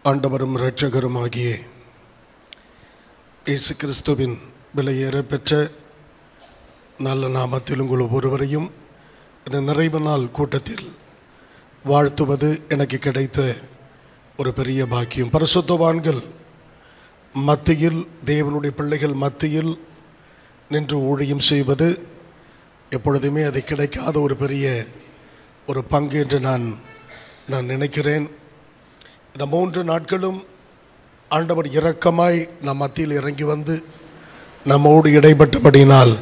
ஆண்டவரும் இரட்சகருமாகிய இயேசு கிறிஸ்துவின் விலையேற பெற்ற நல்ல நாமத்தில் உங்கள் ஒவ்வொருவரையும் இந்த நிறைவு நாள் கூட்டத்தில் வாழ்த்துவது எனக்கு கிடைத்த ஒரு பெரிய பாக்கியம். பரிசுத்தவான்கள் மத்தியில், தேவனுடைய பிள்ளைகள் மத்தியில் நின்று ஊழியம் செய்வது எப்பொழுதுமே அது கிடைக்காத ஒரு பெரிய ஒரு பங்கு என்று நான் நினைக்கிறேன். இந்த 3 நாட்களும் ஆண்டவர் இரக்கமாய் நம் மத்தியில் இறங்கி வந்து நம்மோடு இடைப்பட்டபடியினால்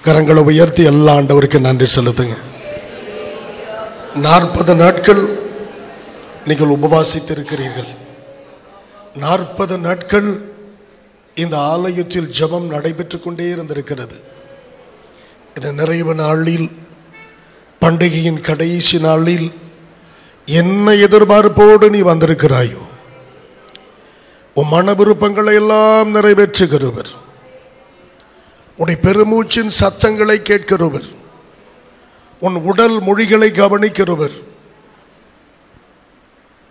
கரங்களை உயர்த்தி எல்லா ஆண்டவருக்கு நன்றி செலுத்துங்க. 40 நாட்கள் நீங்கள் உபவாசித்திருக்கிறீர்கள். 40 நாட்கள் இந்த ஆலயத்தில் ஜெபம் நடைபெற்று கொண்டே இருந்திருக்கிறது. இந்த நிறைவு நாளில், பண்டிகையின் கடைசி நாளில் என்ன எதிர்பார்ப்போடு நீ வந்திருக்கிறாயோ, உன் மன விருப்பங்களை எல்லாம் நிறைவேற்றுகிறவர், உன்னுடைய பெருமூச்சின் சத்தங்களை கேட்கிறவர், உன் உடல் மொழிகளை கவனிக்கிறவர்.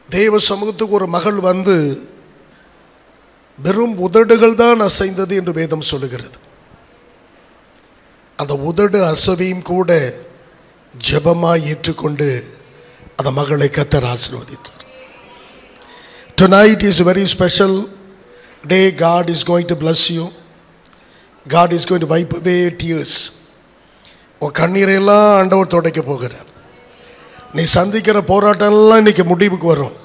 தேவ சமூகத்துக்கு ஒரு மகள் வந்து வெறும் உதடுகள் தான் அசைந்தது என்று வேதம் சொல்லுகிறது. அந்த உதடு அசைவையும் கூட ஜெபமாய் ஏற்றுக்கொண்டு அந்த மகளை கர்த்தர் ஆசீர்வதித்தார். Tonight is a very special day. God is going to bless you. God is going to wipe away tears. உன் கண்ணீரை எல்லாம் ஆண்டவர் துடைக்க போகிறார். நீ சந்திக்கிற போராட்டம் எல்லாம் இன்னைக்கு முடிவுக்கு வரும்.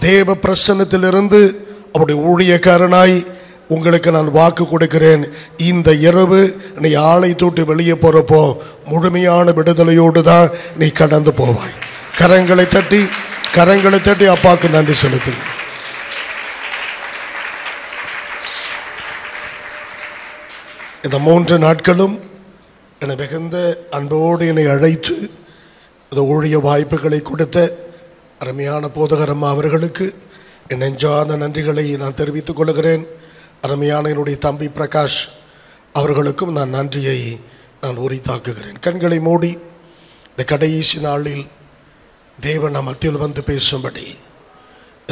தேவ பிரசன்னத்திலிருந்து அவருடைய ஊழியக்காரனாய் உங்களுக்கு நான் வாக்கு கொடுக்கிறேன். இந்த இரவு நீ ஆளை தூட்டி வெளியே போறப்போ முழுமையான விடுதலையோடு தான் நீ கடந்து போவாய். கரங்களை தட்டி அப்பாவுக்கு நன்றி செலுத்துங்க. இந்த 3 நாட்களும் என்னை மிகுந்த அன்போடு என்னை அழைத்து இந்த ஊழிய வாய்ப்புகளை கொடுத்த அருமையான போதகரம்மா அவர்களுக்கு என் நெஞ்சார்ந்த நன்றிகளை நான் தெரிவித்துக் கொள்கிறேன். அருமையான என்னுடைய தம்பி பிரகாஷ் அவர்களுக்கும் நான் நன்றியை உரித்தாக்குகிறேன். கண்களை மூடி இந்த கடைசி நாளில் தேவன் நம் மத்தியில் வந்து பேசும்படி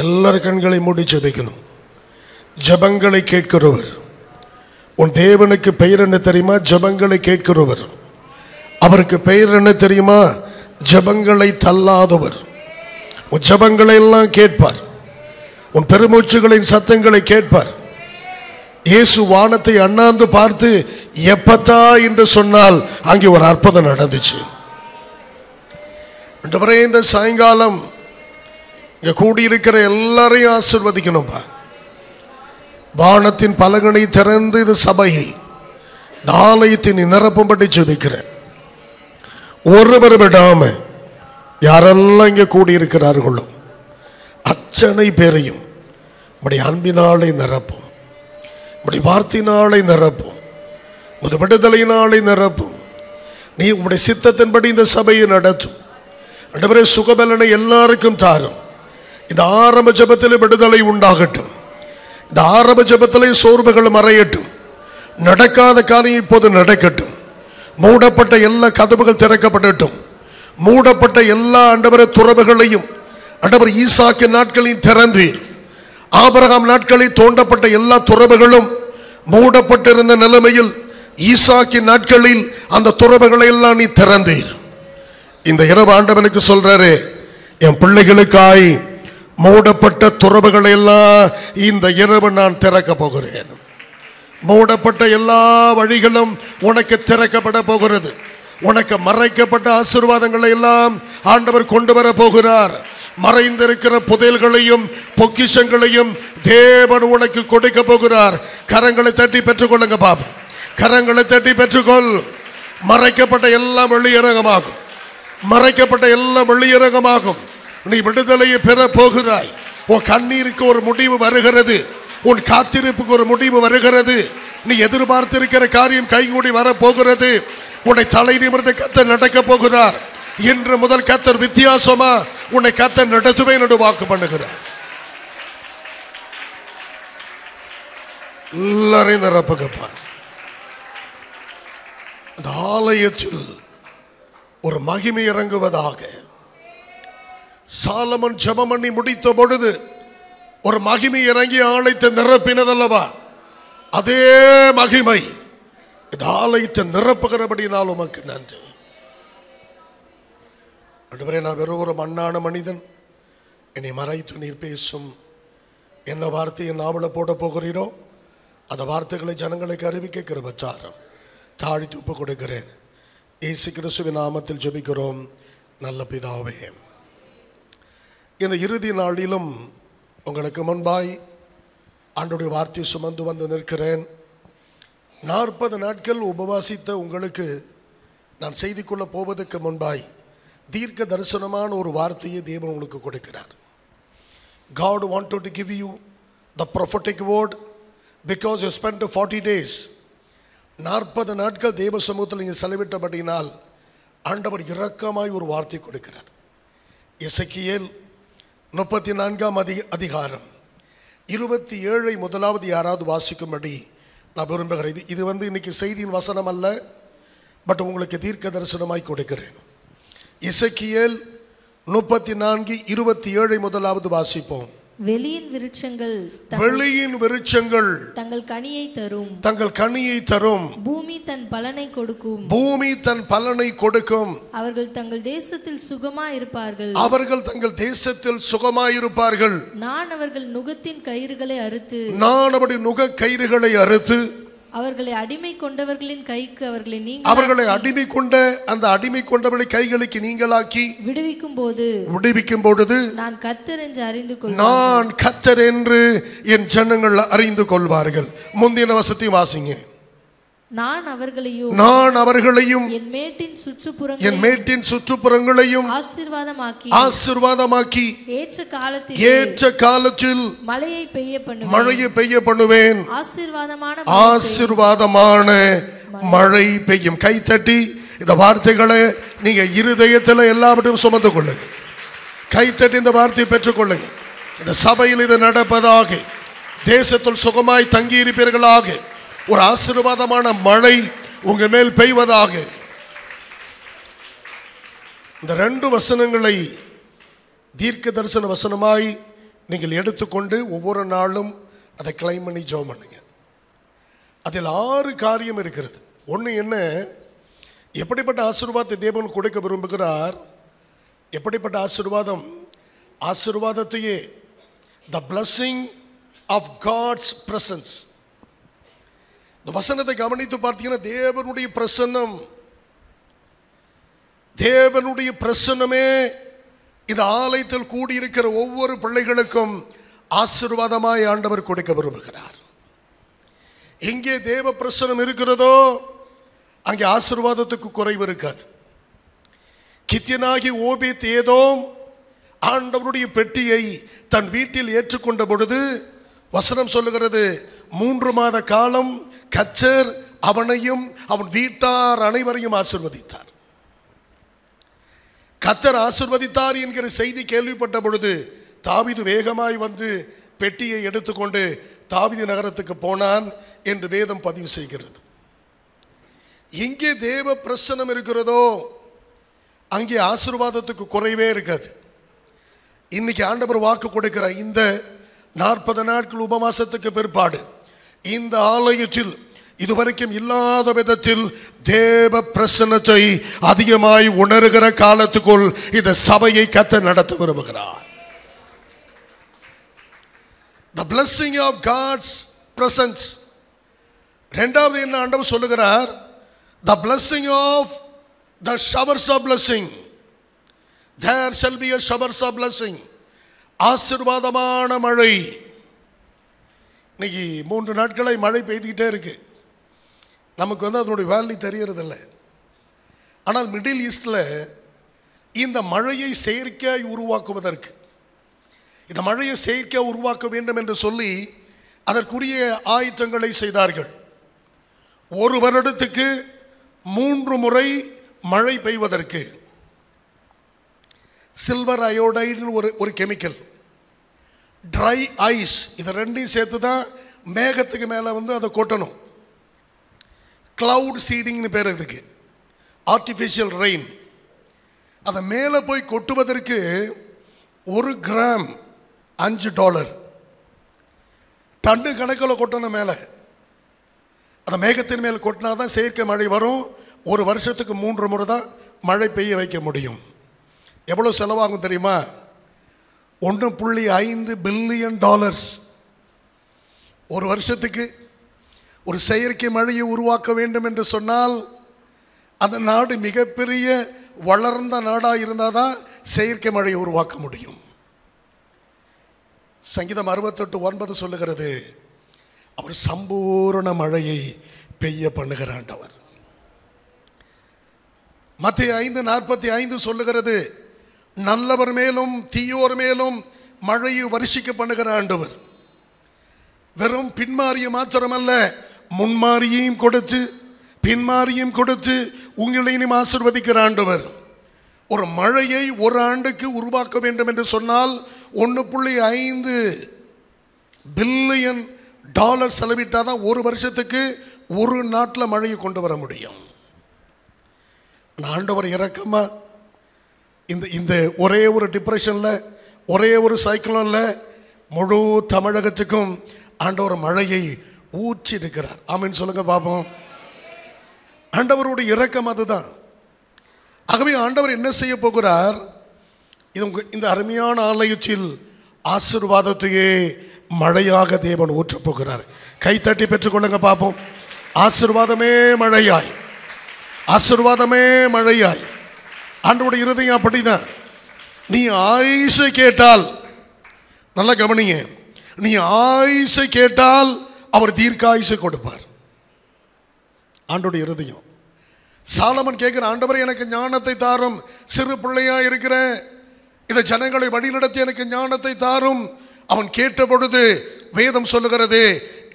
எல்லாரும் கண்களை மூடி ஜெபிக்கணும். ஜெபங்களை கேட்கிறவர். உன் தேவனுக்கு பெயர் என்ன தெரியுமா? ஜெபங்களை கேட்கிறவர். அவருக்கு பெயர் என்ன தெரியுமா? ஜெபங்களை தள்ளாதவர். உன் ஜெபங்களை எல்லாம் கேட்பார். உன் பெருமூச்சுகளின் சத்தங்களை கேட்பார். இயேசு வானத்தை அண்ணாந்து பார்த்து எப்பத்தா என்று சொன்னால் அங்கே ஒரு அற்புதம் நடந்துச்சு. இந்த சாயங்காலம் இங்க கூடியிருக்கிற எல்லாரையும் ஆசீர்வதிக்கணும்பா. வானத்தின் பலகனை திறந்து இது சபையை, ஆலயத்தின் நிரப்பும்படி ஜெபிக்கிறேன். ஒருவர் விடாம யாரெல்லாம் இங்க கூடியிருக்கிறார்களோ அத்தனை பேரையும் உடைய அன்பினாலே நிரப்பும், உடைய வார்த்தையினாலே நிரப்பும், உடைய விடுதலையினாலே நிரப்பும். நீ உடைய சித்தத்தின்படி இந்த சபையை நடத்தும். ஆண்டவரே, சுகபலனை எல்லாருக்கும் தாரும். இந்த ஆரம்ப ஜெபத்திலே விடுதலை உண்டாகட்டும். இந்த ஆரம்ப ஜெபத்திலே சோர்வுகள் மறையட்டும். நடக்காத காரியம் இப்போது நடக்கட்டும். மூடப்பட்ட எல்லா கதவுகள் திறக்கப்படட்டும். மூடப்பட்ட எல்லா ஆண்டவரே துறவுகளையும் ஆண்டவர் ஈசாக்கு நாட்களில் திறந்தீர். ஆபிரகாம் நாட்களில் தோண்டப்பட்ட எல்லா துறவுகளும் மூடப்பட்டிருந்த நிலைமையில் ஈசாக்கின் நாட்களில் அந்த துறவுகளை எல்லாம் நீ திறந்தீர். இந்த இரவு ஆண்டவனுக்கு சொல்றாரு, என் பிள்ளைகளுக்காய் மூடப்பட்ட துறவுகளை எல்லாம் இந்த இரவு நான் திறக்க போகிறேன். மூடப்பட்ட எல்லா வழிகளும் உனக்கு திறக்கப்பட போகிறது. உனக்கு மறைக்கப்பட்ட ஆசீர்வாதங்களை எல்லாம் ஆண்டவர் கொண்டு வர போகிறார். மறைந்திருக்கிற புதையல்களையும் பொக்கிஷங்களையும் தேவன் உனக்கு கொடுக்க போகிறார். கரங்களை தட்டி பெற்றுக்கொள்ளுங்க பாபு. கரங்களை தட்டி பெற்றுக்கொள். மறைக்கப்பட்ட எல்லாம் வெளியரங்கமாகும். மறைக்கப்பட்ட எல்லாம் வெளியரங்கமாகும். நீ விடுதலையை பெற போகிறாய். உன் கண்ணீருக்கு ஒரு முடிவு வருகிறது. உன் காத்திருப்புக்கு ஒரு முடிவு வருகிறது. நீ எதிர்பார்த்திருக்கிற காரியம் கைகூடி வரப்போகிறது. உன்னை தலை நிமிர்ந்து கர்த்தர் நடக்க போகிறார். இன்று முதல் கர்த்தர் வித்தியாசமா உன்னை கர்த்தர் நடத்துவேன் என்று வாக்கு பண்ணுகிறார். எல்லாரையும் நிரப்புகப்பா. இந்த ஆலயத்தில் ஒரு மகிமை இறங்குவதாக. சாலமன் ஜெபம் பண்ணி முடித்த பொழுது ஒரு மகிமை இறங்கி ஆலயத்தை நிரப்பினதல்லவா? அதே மகிமை இந்த ஆலயத்தை நிரப்புகிறபடினால் உமக்கு நன்றி. ஆண்டவரே, நான் வெறும் ஒரு மண்ணான மனிதன், என்னை மறைத்து நீர் பேசும். என்ன வார்த்தையை நாவல போட போகிறீரோ அந்த வார்த்தைகளை ஜனங்களுக்கு அறிவிக்க கிருபைச்சாரம் தாழ்த்தி ஒப்பு கொடுக்கிறேன். இயேசு கிறிஸ்துவின் நாமத்தில் ஜெபிக்கிறோம் நல்ல பிதாவே. இந்த இறுதி நாளிலும் உங்களுக்கு முன்பாய் ஆண்டவருடைய வார்த்தையை சுமந்து வந்து நிற்கிறேன். 40 நாட்கள் உபவாசித்த உங்களுக்கு நான் செய்தி கொள்ள போவதற்கு முன்பாய் தீர்க்க தரிசனமான ஒரு வார்த்தையை தேவன் உங்களுக்கு கொடுக்கிறார். God wanted to give you the prophetic word because you spent 40 days. 40 நாட்கள் தேவ சமூகத்தில் நீங்கள் செலவிட்டபடினால் ஆண்டவர் இரக்கமாய் ஒரு வார்த்தை கொடுக்கிறார். எசேக்கியேல் 34ஆம் அதிகாரம் 27 முதலாவது யாராவது வாசிக்கும்படி நான் விரும்புகிறேன். இது இன்னைக்கு செய்தியின் வசனம் அல்ல, பட் உங்களுக்கு தீர்க்க தரிசனமாய் கொடுக்கிறேன். எசேக்கியேல் 34:27 முதலாவது வாசிப்போம். வெளியின் விருட்சங்கள் தங்கள் கனியை தரும். பூமி தன் பலனை கொடுக்கும். அவர்கள் தங்கள் தேசத்தில் சுகமாயிருப்பார்கள். நான் அவர்கள் நுகத்தின் கயிறுகளை அறுத்து அவர்களை அடிமை கொண்டவர்களின் கைக்கு அவர்களை அடிமை கொண்டவர்களை கைகளுக்கு நீங்களாக்கி விடுவிக்கும் பொழுது நான் கர்த்தர் என்று என் ஜனங்கள் அறிந்து கொள்வார்கள். முந்தின வசனத்தை வாசிங்க. நான் அவர்களையும் என் மேட்டின் சுற்றுப்புறங்களையும் ஆசீர்வாதமாக்கி ஏற்ற காலத்தில் மழையை பெய்ய பண்ணுவேன். ஆசீர்வாதமான மழை பெய்யும். கைத்தட்டி இந்த வார்த்தைகளை நீங்க இருதயத்தில் எல்லாவற்றையும் சுமந்து கொள்ளுங்க. கைத்தட்டி இந்த வார்த்தையை பெற்றுக் கொள்ளுங்க. இந்த சபையில் இது நடப்பதாக, தேசத்தில் சுகமாய் தங்கி இருப்பீர்களாக, ஒரு ஆசீர்வாதமான மழை உங்க மேல் பெய்வதாக. இந்த 2 வசனங்களை தீர்க்க தரிசன வசனமாய் நீங்கள் எடுத்துக்கொண்டு ஒவ்வொரு நாளும் அதை கிளைம் பண்ணி ஜெபம் பண்ணுங்க. அதில் 6 காரியம் இருக்கிறது. ஒன்று என்ன, எப்படிப்பட்ட ஆசீர்வாதத்தை தேவன் கொடுக்க விரும்புகிறார்? எப்படிப்பட்ட ஆசீர்வாதத்தையே the blessing of God's presence. இந்த வசனத்தை கவனித்து பார்த்தீங்கன்னா தேவனுடைய பிரசன்னமே இந்த ஆலயத்தில் கூடியிருக்கிற ஒவ்வொரு பிள்ளைகளுக்கும் ஆசீர்வாதமாய் ஆண்டவர் கொடுக்க விரும்புகிறார். எங்கே தேவ பிரசன்னம் இருக்கிறதோ அங்கே ஆசீர்வாதத்துக்கு குறைவு இருக்காது. கித்தியனாகி ஓபேத் ஏதோம் ஆண்டவருடைய பெட்டியை தன் வீட்டில் ஏற்றுக்கொண்ட பொழுது வசனம் சொல்லுகிறது, 3 மாத காலம் கர்த்தர் அவனையும் அவன் வீட்டார் அனைவரையும் ஆசீர்வதித்தார். கர்த்தர் ஆசீர்வதித்தார் என்கிற செய்தி கேள்விப்பட்ட பொழுது தாவீது வேகமாய் வந்து பெட்டியை எடுத்துக்கொண்டு தாவீது நகரத்துக்கு போனான் என்று வேதம் பதிவு செய்கிறது. எங்கே தேவ பிரசன்னம் இருக்கிறதோ அங்கே ஆசீர்வாதத்துக்கு குறைவே இருக்காது. இன்னைக்கு ஆண்டவர் வாக்கு கொடுக்கிற இந்த 40 நாட்கள் உபவாசத்துக்கு பிற்பாடு இந்த ஆலயத்தில் இதுவரைக்கும் இல்லாத விதத்தில் தேவ பிரசன்னத்தை அதிகமாய் உணர்கிற காலத்துக்குள் இந்த சபையை கர்த்தர் நடத்த விரும்புகிறார். The blessing of God's presence. இரண்டாவது என்ன ஆண்டவர் சொல்லுகிறார்? The blessing of the showers of blessing. There shall be a showers of blessing. ஆசீர்வாதமான மழை. இன்னைக்கு 3 நாட்களை மழை பெய்துகிட்டே இருக்கு. நமக்கு அதனுடைய வேல்யூ தெரியறதில்லை. ஆனால் மிடில் ஈஸ்டில் இந்த மழையை செயற்கையாய் உருவாக்குவதற்கு, இந்த மழையை செயற்கையாக உருவாக்க வேண்டும் என்று சொல்லி அதற்குரிய ஆயத்தங்களை செய்தார்கள். 1 வருடத்துக்கு 3 முறை மழை பெய்வதற்கு சில்வர் அயோடைடு ஒரு கெமிக்கல், ட்ரை ஐஸ், இதை 2ஐயும் சேர்த்து தான் மேகத்துக்கு மேலே அதை கொட்டணும். கிளவுட் சீடிங்னு பேர் இதுக்கு, ஆர்டிஃபிஷியல் ரெயின். அதை மேலே போய் கொட்டுவதற்கு 1 கிராம் $5. டன்னு கணக்கில் கொட்டணும் மேலே. அந்த மேகத்தின் மேல் கொட்டினா தான் செயற்கை மழை வரும். ஒரு வருஷத்துக்கு 3 முறை தான் மழை பெய்ய வைக்க முடியும். எவ்வளோ செலவாகும் தெரியுமா? $1.5 பில்லியன். ஒரு வருஷத்துக்கு ஒரு செயற்கை மழையை உருவாக்க வேண்டும் என்று சொன்னால் அந்த நாடு மிகப்பெரிய வளர்ந்த நாடாக இருந்தால் தான் செயற்கை மழையை உருவாக்க முடியும். சங்கீதம் 68:9 சொல்லுகிறது, அவர் சம்பூரண மழையை பெய்ய பண்ணுகிற ஆண்டவர். மத்தேயு 5:45 சொல்லுகிறது, நல்லவர் மேலும் தீயோர் மேலும் மழையை வருஷிக்க பண்ணுகிற ஆண்டவர். வெறும் பின்மாறிய மாத்திரமல்ல, முன்மாறியையும் கொடுத்து பின்மாறியும் கொடுத்து உங்களையும் ஆசீர்வதிக்கிற ஆண்டவர். ஒரு மழையை ஒரு ஆண்டுக்கு உருவாக்க வேண்டும் என்று சொன்னால் $1.5 பில்லியன் செலவிட்டால் தான் ஒரு வருஷத்துக்கு ஒரு நாட்டில் மழையை கொண்டு வர முடியும். ஆண்டவர் இறக்கமா இந்த ஒரே ஒரு டிப்ரெஷனில், ஒரே ஒரு சைக்ளோனில் முழு தமிழகத்துக்கும் ஆண்டவர் மழையை ஊற்றி இருக்கிறார். ஆமென் சொல்லுங்க பாப்போம். ஆண்டவருடைய இரக்கம் அதுதான். ஆகவே ஆண்டவர் என்ன செய்ய போகிறார்? இந்த அருமையான ஆலயத்தில் ஆசீர்வாதத்தையே மழையாக தேவன் ஊற்றப் போகிறார். கைத்தட்டி பெற்றுக்கொள்ளுங்க பாப்போம். ஆசீர்வாதமே மழையாய், ஆசீர்வாதமே மழையாய். ஆண்டவருடைய இருதயம் அப்படிதான். நீ ஆயுசை கேட்டால், நல்லா கவனிங்க, நீ ஆயுசை கேட்டால் அவர் தீர்க்காயுசை கொடுப்பார். ஆண்டவருடைய இருதயம். சாலமன் கேட்கிற, ஆண்டவரே எனக்கு ஞானத்தை தாரும், சிறு பிள்ளையா இருக்கிற இந்த ஜனங்களை வழிநடத்தி எனக்கு ஞானத்தை தாரும். அவன் கேட்ட பொழுது வேதம் சொல்லுகிறது,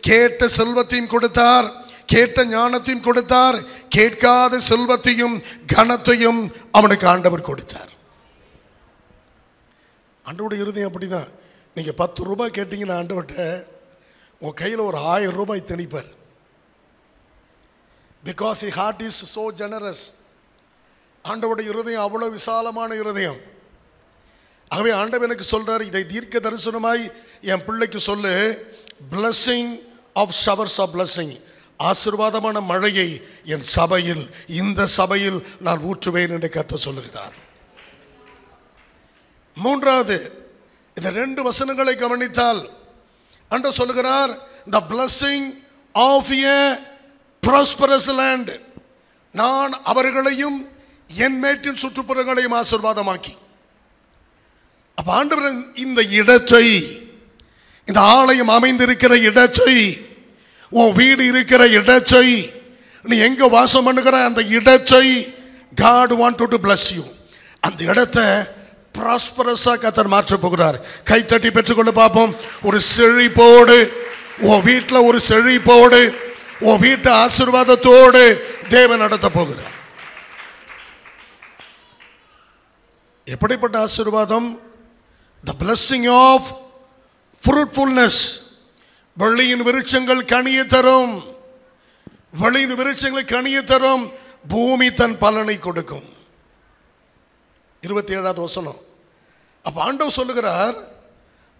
கேட்ட செல்வத்தையும் கொடுத்தார், கேட்ட ஞானத்தையும் கொடுத்தார், கேட்காத செல்வத்தையும் கனத்தையும் அவனுக்கு ஆண்டவர் கொடுத்தார். ஆண்டவருடைய இருதயம் அப்படிதான். நீங்க 10 ரூபாய் கேட்டீங்கன்னா ஆண்டவர்கிட்ட உன் கையில் ஒரு 1000 ரூபாய் திணிப்பார். Because his heart is so generous. ஆண்டவருடைய இருதயம் அவ்வளவு விசாலமான இருதயம். ஆகவே ஆண்டவர் எனக்கு சொல்றார், இதை தீர்க்க தரிசனமாய் என் பிள்ளைக்கு சொல்லு, blessing of showers of blessing, ஆசீர்வாதமான மழையை என் சபையில், இந்த சபையில் நான் ஊற்றுவேன் என்று கர்த்தர் சொல்லுகிறார். மூன்றாவது, இந்த 2 வசனங்களை கவனித்தால் ஆண்டவர் சொல்லுகிறார், the blessing of a prosperous land, நான் அவர்களையும் என் மேட்டின் சுற்றுப்புறங்களையும் ஆசீர்வாதமாக்கி. அப்ப ஆண்டவர் இந்த இடத்தை, இந்த ஆலயம் அமைந்திருக்கிற இடத்தை, உன் வீடு இருக்கிற இடத்தை, நீ எங்க வாசம் பண்ணுகிற அந்த இடத்தை God wanted to bless you. அந்த இடத்தை ப்ராஸ்பரஸா கர்த்தர் மாற்ற போகிறார். கைத்தட்டி பெற்றுக்கொண்டு பார்ப்போம். ஒரு செழிப்போடு உன் வீட்டில், ஒரு செழிப்போடு உன் வீட்டை ஆசீர்வாதத்தோடு தேவன் நடத்த போகிறார். எப்படிப்பட்ட ஆசீர்வாதம்? The blessing of fruitfulness. வெளியின் விருட்சங்கள் கனியை தரும், வெளியின் விருட்சங்கள் கனியை தரும், பூமி தன் பலனை கொடுக்கும். 27வது வசனம். அப்ப ஆண்டவர் சொல்லுகிறார்,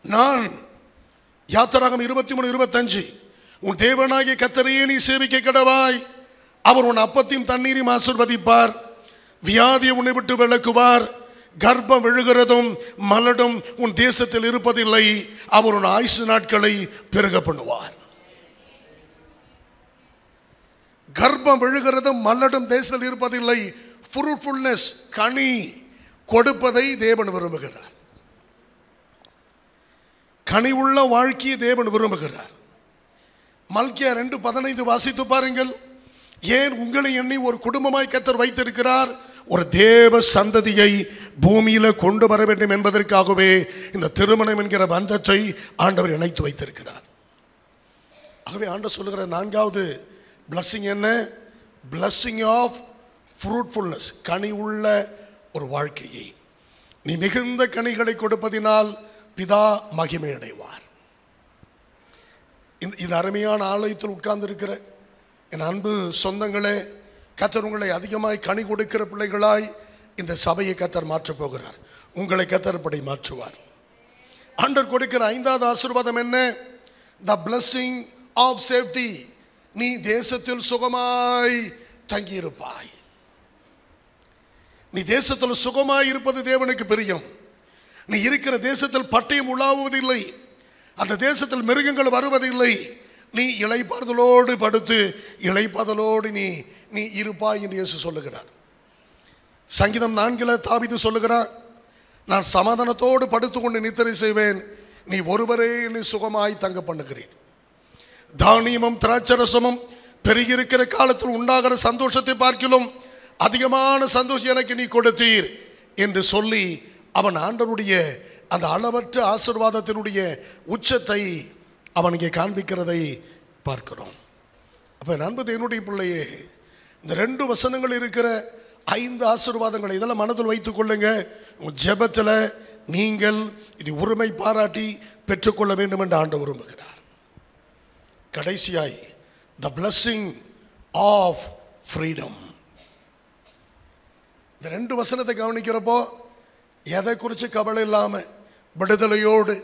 நான் யாத்திராகமம் 23:25, உன் தேவனாகிய கர்த்தரையே நீ சேவிக்க கடவாய், அவர் உன் அப்பத்தையும் தண்ணீரையும் ஆசீர்வதிப்பார், வியாதியை உன்னை விட்டு விலக்குவார், கர்ப்பம் விழுகிறதும் மலடும் உன் தேசத்தில் இருப்பதில்லை, அவர் உன் ஆயுசு நாட்களை பெருக பண்ணுவார். கர்ப்பம் விழுகிறதும் மலடும் தேசத்தில் இருப்பதில்லை. fruitfulness, கனி கொடுப்பதை தேவன் விரும்புகிறார். கனி உள்ள வாழ்க்கையை தேவன் விரும்புகிறார். மல்கியா 2:15 வாசித்து பாருங்கள். ஏன் உங்களை எண்ணி ஒரு குடும்பமாய் கர்த்தர் வைத்திருக்கிறார், ஒரு தேவ சந்ததியை பூமியில கொண்டு வர வேண்டும் என்பதற்காகவே இந்த திருமணம் என்கிற பந்தத்தை ஆண்டவர் இணைத்து வைத்திருக்கிறார். ஆகவே ஆண்டவர் சொல்லுகிற 4வது blessing என்ன? blessing of fruitfulness, கனி உள்ள ஒரு வாழ்க்கையை. நீ மிகுந்த கனிகளை கொடுப்பதினால் பிதா மகிமை அடைவார். இந்த அருமையான ஆலயத்தில் உட்கார்ந்து இருக்கிற என் அன்பு சொந்தங்களே, கர்த்தர் உங்களை அதிகமாய் கனி கொடுக்கிற பிள்ளைகளாய் இந்த சபையை கர்த்தர் மாற்றப் போகிறார். உங்களை கர்த்தர் படி மாற்றுவார். ஆண்டவர் கொடுக்கிற 5வது ஆசீர்வாதம் என்ன? the blessing of safety. நீ தேசத்தில் சுகமாய் தங்கியிருப்பாய். நீ தேசத்தில் சுகமாய் இருப்பது தேவனுக்கு பிரியம். நீ இருக்கிற தேசத்தில் பட்டயம் உலாவுவதில்லை, அந்த தேசத்தில் மிருகங்கள் வருவதில்லை. நீ இளைப்பாறுதலோடு படுத்து இளைப்பாறுதலோடு நீ நீ இருப்பாய் என்று இயேசு சொல்லுகிறார். சங்கீதம் 4 தாவீது சொல்லுகிறார், நான் சமாதானத்தோடு படுத்துக்கொண்டு நித்திரை செய்வேன், நீ ஒருவரே என்னை சுகமாய் தங்க பண்ணுகிறேன். தானியமும் திராட்சரசமும் பெருகியிருக்கிற காலத்தில் உண்டாகிற சந்தோஷத்தை பார்க்கிலும் அதிகமான சந்தோஷம் எனக்கு நீ கொடுத்தீர் என்று சொல்லி அவன் ஆண்டவருடைய அந்த அளவற்ற ஆசீர்வாதத்தினுடைய உச்சத்தை அவனுக்கு காண்பிக்கிறதை பார்க்கிறோம். அப்போ நண்பது என்னுடைய பிள்ளையே, இந்த 2 வசனங்கள் இருக்கிற 5 ஆசீர்வாதங்களை இதெல்லாம் மனதில் வைத்துக் கொள்ளுங்க. உங்கள் ஜெபத்தில் நீங்கள் இது உரிமை பாராட்டி பெற்றுக்கொள்ள வேண்டும் என்று ஆண்டவர் விரும்புகிறார். கடைசியாய் the blessing of freedom. இந்த 2 வசனத்தை கவனிக்கிறப்போ எதை குறித்து கவலை இல்லாமல் விடுதலையோடு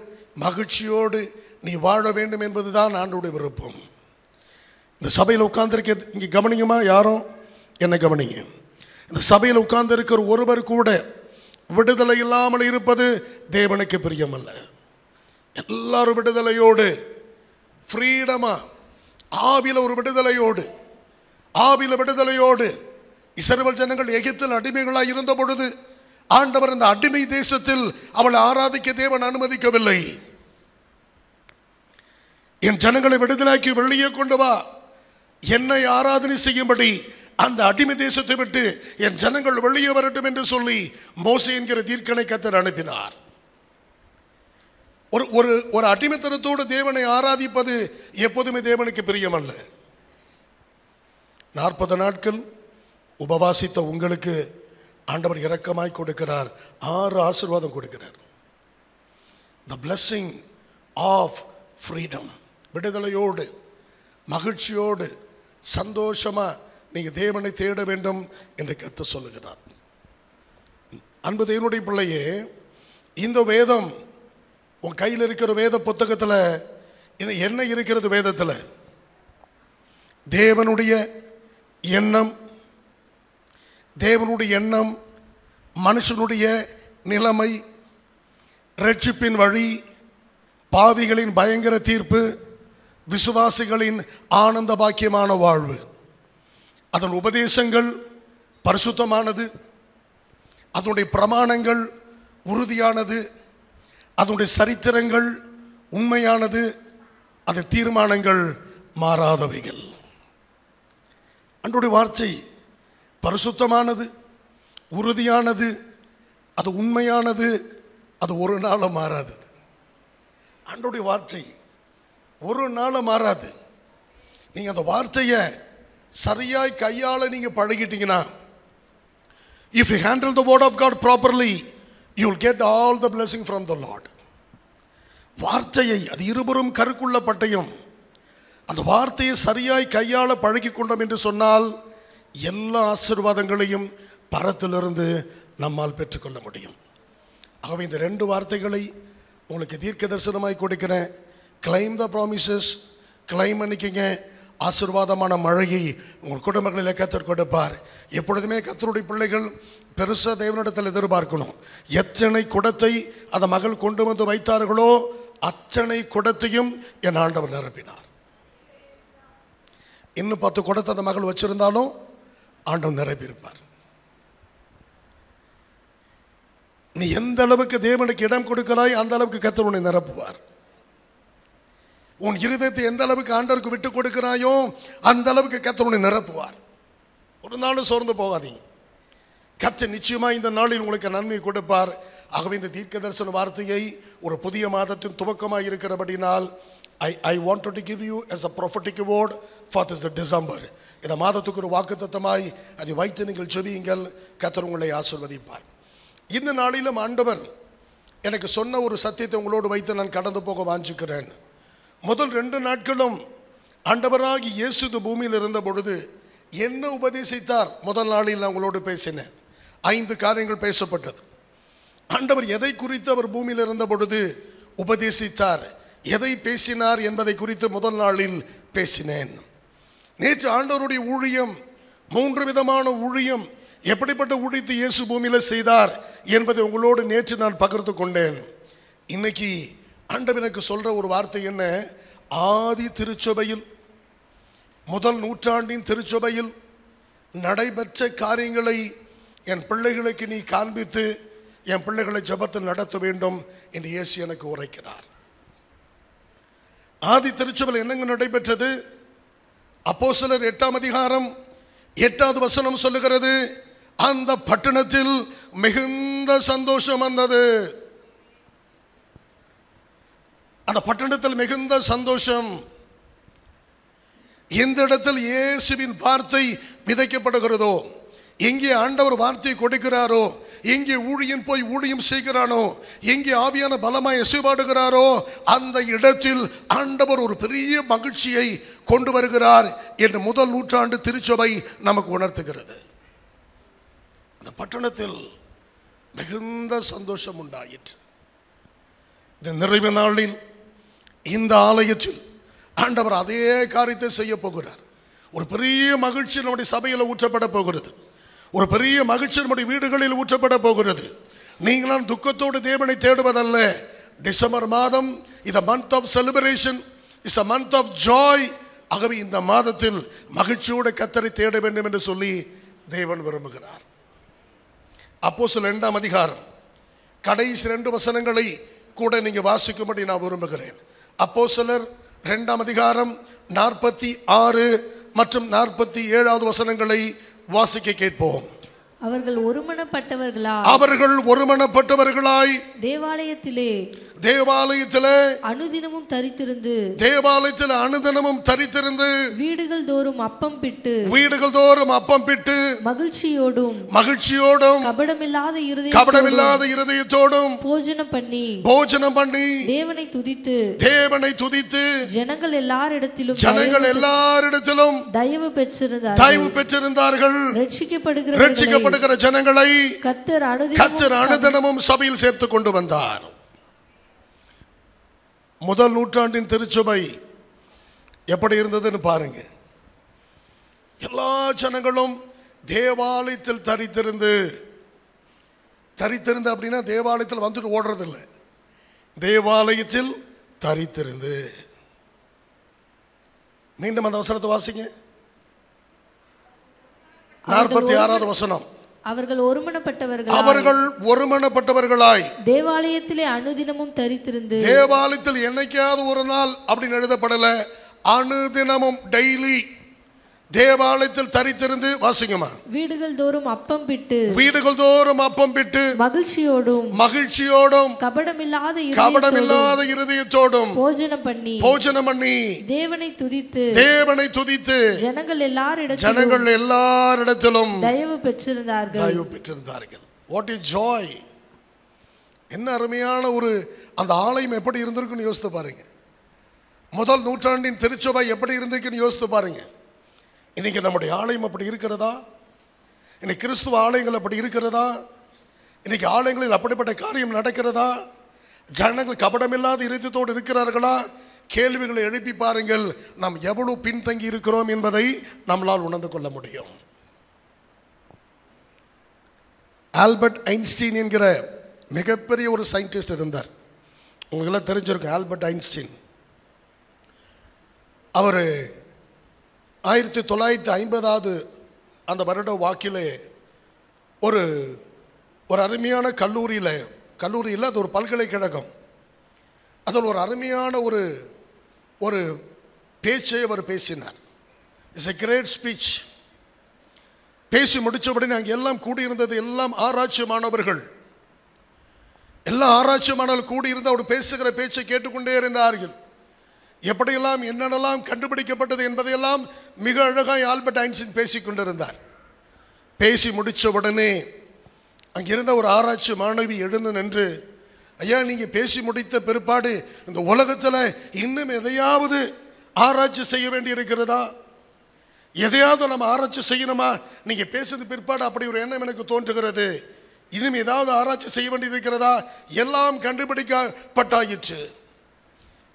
மகிழ்ச்சியோடு நீ வாழ வேண்டும் என்பதுதான் ஆண்டவருடைய விருப்பம். இந்த சபையில் உட்கார்ந்திருக்க இங்கே கவனிங்கம்மா, யாரும் என்னை கவனிங்க. இந்த சபையில் உட்கார்ந்திருக்கிற ஒருவர் கூட விடுதலை இல்லாமல் இருப்பது தேவனுக்கு பிரியமல்ல. எல்லாரும் விடுதலையோடு, ஃப்ரீடமா, ஆவில ஒரு விடுதலையோடு, ஆவில விடுதலையோடு. இஸ்ரவேல் ஜனங்கள் எகிப்தில் அடிமைகளாய் இருந்த பொழுது ஆண்டவர் அந்த அடிமை தேசத்தில் அவளை ஆராதிக்க தேவன் அனுமதிக்கவில்லை. என் ஜனங்களை விடுதலாக்கி வெளியே கொண்டு வா, என்னை ஆராதனை செய்யும்படி அந்த அடிமை தேசத்தை விட்டு என் ஜனங்கள் வெளியே வரட்டும் என்று சொல்லி மோசே என்கிற தீர்க்கனை கர்த்தர் அனுப்பினார். ஒரு ஒரு ஒரு அடிமைத்தனத்தோடு தேவனை ஆராதிப்பது எப்போதுமே தேவனுக்கு பிரியமல்ல. 40 நாட்கள் உபவாசித்த உங்களுக்கு ஆண்டவர் இரக்கமாய் கொடுக்கிறார், 6 ஆசீர்வாதம் கொடுக்கிறார். the blessing of freedom. விடுதலையோடு மகிழ்ச்சியோடு சந்தோஷமா நீங்க தேவனை தேட வேண்டும் என்று கர்த்தர் சொல்லுகிறார். அன்பு தேவனுடைய பிள்ளையே, இந்த வேதம் உன் கையில் இருக்கிற வேத புத்தகத்தில் என்ன இருக்கிறது? வேதத்தில் தேவனுடைய எண்ணம், தேவனுடைய எண்ணம், மனுஷனுடைய நிலைமை, ரட்சிப்பின் வழி, பாவிகளின் பயங்கர தீர்ப்பு, விசுவாசிகளின் ஆனந்த பாக்கியமான வாழ்வு. அதன் உபதேசங்கள் பரிசுத்தமானது, அதனுடைய பிரமாணங்கள் உறுதியானது, அதனுடைய சரித்திரங்கள் உண்மையானது, அதன் தீர்மானங்கள் மாறாதவைகள். அன்றைய வார்த்தை பரிசுத்தமானது, உறுதியானது, அது உண்மையானது, அது ஒரு நாளும் மாறாதது. அன்றைய வார்த்தை ஒரு நாளும் மாறாது. நீங்கள் அந்த வார்த்தையை சரியாய் கையாள நீங்கள் பழகிட்டீங்கன்னா, if you handle the word of God properly, you will get all the blessing from the Lord. வார்த்தையை, அது இருபுறம் கருக்குள்ள பட்டயம், அந்த வார்த்தையை சரியாய் கையாள பழகி கொண்டோம் என்று சொன்னால் எல்லா ஆசீர்வாதங்களையும் பரத்திலிருந்து நம்மால் பெற்றுக்கொள்ள முடியும். ஆகவே இந்த 2 வார்த்தைகளை உங்களுக்கு தீர்க்க தரிசனமாய் கொடுக்கிறேன். கிளைம் த ப்ராமிசஸ், கிளைம் பண்ணிக்கங்க. ஆசீர்வாதமான மழையை உங்கள் குடும்பங்களில் கர்த்தர் கொடுப்பார். எப்பொழுதுமே கர்த்தருடைய பிள்ளைகள் பெருசாக தேவனிடத்தில் எதிர்பார்க்கணும். எத்தனை குடத்தை அந்த மகள் கொண்டு வந்து வைத்தார்களோ அத்தனை குடத்தையும் என் ஆண்டவர் நிரப்பினார். இன்னும் 10 குடத்தை அந்த மகள் வச்சிருந்தாலும் ஆண்டவர் நிரப்பியிருப்பார். நீ எந்த அளவுக்கு தேவனுக்கு இடம் கொடுக்கிறாய் அந்த அளவுக்கு கர்த்தர் உன்னை நிரப்புவார். உன் இருதயத்தை எந்த அளவுக்கு ஆண்டவருக்கு விட்டு கொடுக்கிறாயோ அந்த அளவுக்கு கர்த்தர் உன்னை நிரப்புவார். ஒரு நாளும் சோர்ந்து போகாதீங்க. கர்த்தர் நிச்சயமாக இந்த நாளில் உங்களுக்கு நன்மை கொடுப்பார். ஆகவே இந்த தீர்க்க தரிசன வார்த்தையை ஒரு புதிய மாதத்தின் துவக்கமாக இருக்கிறபடினால் I wanted to give you as a prophetic word for this December. இந்த மாதத்துக்கு ஒரு வாக்குத்தத்தமாய் அதை வைத்து நீங்கள் ஜெபியுங்கள். கர்த்தர் உங்களை ஆசீர்வதிப்பார். இந்த நாளிலும் ஆண்டவர் எனக்கு சொன்ன ஒரு சத்தியத்தை உங்களோடு வைத்து நான் கடந்து போக வாஞ்சிக்கிறேன். முதல் 2 நாட்களும் ஆண்டவராகி இயேசு இந்த பூமியில் இருந்த பொழுது என்ன உபதேசித்தார்? முதல் நாளில் நான் உங்களோடு பேசினேன். 5 காரியங்கள் பேசப்பட்டது. ஆண்டவர் எதை குறித்து அவர் பூமியில் இருந்த பொழுது உபதேசித்தார், எதை பேசினார் என்பதை குறித்து முதல் நாளில் பேசினேன். நேற்று ஆண்டவருடைய ஊழியம், 3 விதமான ஊழியம், எப்படிப்பட்ட ஊழியத்தை இயேசு பூமியில் செய்தார் என்பதை உங்களோடு நேற்று நான் பகிர்ந்து கொண்டேன். இன்னைக்கு ஆண்டவர் எனக்கு சொல்ற ஒரு வார்த்தை என்ன, ஆதி திருச்சபையில், முதல் நூற்றாண்டின் திருச்சபையில் நடைபெற்ற காரியங்களை என் பிள்ளைகளுக்கு நீ காண்பித்து என் பிள்ளைகளை ஜெபத்தில் நடத்த வேண்டும் என்று இயேசு எனக்கு உரைக்கிறார். ஆதி திருச்சபையில் என்னங்க நடைபெற்றது? அப்போஸ்தலர் 8ஆம் அதிகாரம் 8வது வசனம் சொல்லுகிறது, அந்த பட்டணத்தில் மிகுந்த சந்தோஷம் வந்தது. அந்த பட்டணத்தில் மிகுந்த சந்தோஷம். எந்த இடத்தில் இயேசுவின் வார்த்தை விதைக்கப்படுகிறதோ, எங்கே ஆண்டவர் வார்த்தையை கொடுக்கிறாரோ, எங்கே ஊழியன் போய் ஊழியம் செய்கிறானோ, எங்கே ஆவியான பலமாய் இசைபாடுகிறாரோ, அந்த இடத்தில் ஆண்டவர் ஒரு பெரிய மகிழ்ச்சியை கொண்டு வருகிறார் என்று முதல் நூற்றாண்டு திருச்சபை நமக்கு உணர்த்துகிறது. அந்த பட்டணத்தில் மிகுந்த சந்தோஷம் உண்டாயிற்று. இந்த நிறைவு நாளில் இந்த ஆலயத்தில் ஆண்டவர் அதே காரியத்தை செய்ய போகிறார். ஒரு பெரிய மகிழ்ச்சி நம்முடைய சபையில் ஊற்றப்பட போகிறது. ஒரு பெரிய மகிழ்ச்சி நம்முடைய வீடுகளில் ஊற்றப்பட போகிறது. நீங்களாம் துக்கத்தோடு தேவனை தேடுவதல்ல. டிசம்பர் மாதம் இது month of celebration, is a month of joy. ஆகவே இந்த மாதத்தில் மகிழ்ச்சியோடு கர்த்தரை தேட வேண்டும் என்று சொல்லி தேவன் விரும்புகிறார். அப்போஸ்தலர் 2ஆம் அதிகாரம் கடைசி 2 வசனங்களை கூட நீங்க வாசிக்கும்படி நான் விரும்புகிறேன். அப்போஸ்தலர் 2ஆம் அதிகாரம் 46 மற்றும் 47வது வசனங்களை வாசிக்க கேட்போம். அவர்கள் ஒருமனப்பட்டவர்களாய் தேவாலயத்திலே அனுதினமும் தரித்திருந்து வீடுகள் தோறும் அப்பம் பிட்டு மகிழ்ச்சியோடும் கபடமில்லாத இருதயத்தோடும் போஜனம் பண்ணி தேவனை துதித்து ஜனங்கள் எல்லாரிடத்திலும் தயவு பெற்றிருந்தார்கள். ரட்சிக்கப்படுகிற ஜனங்களை கர்த்தர் அனுதினமும் சபையில் சேர்த்து கொண்டு வந்தார். முதல் நூற்றாண்டின் திருச்சபை எப்படி இருந்ததுன்னு பாருங்க. எல்லா ஜனங்களும் தேவாலயத்தில் தரித்திருந்து அப்படின்னா தேவாலயத்தில் வந்துட்டு ஓடுறது இல்லை, தேவாலயத்தில் தரித்திருந்து. மீண்டும் அந்த வசனத்தை வாசிங்க. 46வது வசனம். அவர்கள் ஒருமனப்பட்டவர்களாய் தேவாலயத்திலே அனுதினமும் தரித்திருந்து. தேவாலயத்தில் என்னைக்காவது ஒரு நாள் அப்படின்னு எழுதப்படல, அனுதினமும் டெய்லி தேவாலயத்தில் தரித்திருந்து. வாசிங்கம்மா. வீடுகள் தோறும் அப்பம் பிட்டு மகிழ்ச்சியோடும் கபடமில்லாத இருதயத்தோடும் போஜனம் பண்ணி தேவனை துதித்து ஜனங்கள் எல்லாரிடத்திலும் தயவு பெற்றிருந்தார்கள். What is Joy! என்ன அருமையான ஒரு அந்த ஆலயம் எப்படி இருந்திருக்குன்னு யோசித்து பாருங்க. முதல் நூற்றாண்டின் திருச்சபை எப்படி இருந்திருக்குன்னு யோசித்து பாருங்க. இன்னைக்கு நம்முடைய ஆலயம் அப்படி இருக்கிறதா? இன்னைக்கு கிறிஸ்துவ ஆலயங்கள் அப்படி இருக்கிறதா? இன்னைக்கு ஆலயங்களில் அப்படிப்பட்ட காரியம் நடக்கிறதா? ஜனங்கள் கபடமில்லாத இருதயத்தோடு இருக்கிறார்களா? கேள்விகளை எழுப்பி பாருங்கள். நாம் எவ்வளவு பின்தங்கி இருக்கிறோம் என்பதை நம்மளால் உணர்ந்து கொள்ள முடியும். ஆல்பர்ட் ஐன்ஸ்டீன் என்கிற மிகப்பெரிய ஒரு சயின்டிஸ்ட் இருந்தார். உங்களுக்கெல்லாம் தெரிஞ்சிருக்கும் ஆல்பர்ட் ஐன்ஸ்டீன். அவர் 1950வது அந்த வருட வாக்கிலே ஒரு அருமையான கல்லூரியில் அது ஒரு பல்கலைக்கழகம், அதில் ஒரு அருமையான ஒரு பேச்சை அவர் பேசினார். It's a great speech. பேசி முடித்தபடி அங்கே எல்லாம் கூடியிருந்தது எல்லாம் ஆராய்ச்சி மாணவர்கள். எல்லா ஆராய்ச்சி மாணவர்கள் கூடியிருந்து அவர் பேசுகிற பேச்சை கேட்டுக்கொண்டே இருந்தார்கள். எப்படியெல்லாம் என்னென்னலாம் கண்டுபிடிக்கப்பட்டது என்பதையெல்லாம் மிக அழகாய் ஆல்பர்ட் ஐன்ஸ்டீன் பேசிக்கொண்டிருந்தார். பேசி முடித்த உடனே அங்கிருந்த ஒரு ஆராய்ச்சி மாணவி எழுந்து நின்று, ஐயா, நீங்கள் பேசி முடித்த பிற்பாடு இந்த உலகத்தில் இன்னும் எதையாவது ஆராய்ச்சி செய்ய வேண்டி இருக்கிறதா? எதையாவது நம்ம ஆராய்ச்சி செய்யணுமா? நீங்கள் பேசுறது பிற்பாடு அப்படி ஒரு எண்ணம் எனக்கு தோன்றுகிறது. இன்னும் ஏதாவது ஆராய்ச்சி செய்ய வேண்டி இருக்கிறதா? எல்லாம் கண்டுபிடிக்கப்பட்டாயிற்று.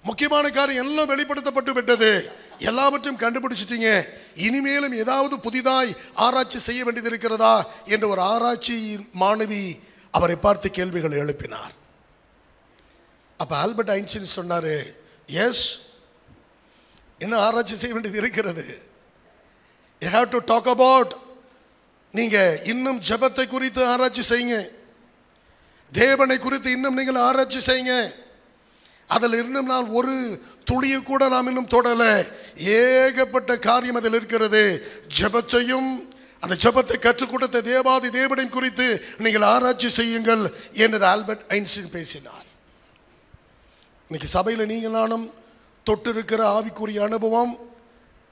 முக்கியமான காரியம் எல்லாம் வெளிப்படுத்தப்பட்டு விட்டது, எல்லாவற்றையும் கண்டுபிடிச்சிட்டீங்க, இனிமேலும் ஏதாவது புதிதாய் ஆராய்ச்சி செய்ய வேண்டியது இருக்கிறதா என்ற ஒரு ஆராய்ச்சி மாணவி அவரை பார்த்து கேள்விகள் எழுப்பினார். அப்ப ஆல்பர்ட் ஐன்ஸ்டீன் சொன்னாரு, எஸ், என்ன ஆராய்ச்சி செய்ய வேண்டியது இருக்கிறது. You have to talk about, நீங்க இன்னும் ஜெபத்தை குறித்து ஆராய்ச்சி செய்யுங்க, தேவனை குறித்து இன்னும் நீங்கள் ஆராய்ச்சி செய்யுங்க. அதில் இன்னும் நான் ஒரு துளியை கூட நாம் இன்னும் தொடல, ஏகப்பட்ட காரியம் அதில் இருக்கிறது. ஜெபத்தையும் அந்த ஜெபத்தை கற்றுக் கொடுத்த தேவாதி தேவனின் குறித்து நீங்கள் ஆராய்ச்சி செய்யுங்கள் என்று ஆல்பர்ட் ஐன்ஸ்டீன் பேசினார். இன்னைக்கு சபையில் நீங்கள் நானும் தொட்டு இருக்கிற ஆவிக்குரிய அனுபவம்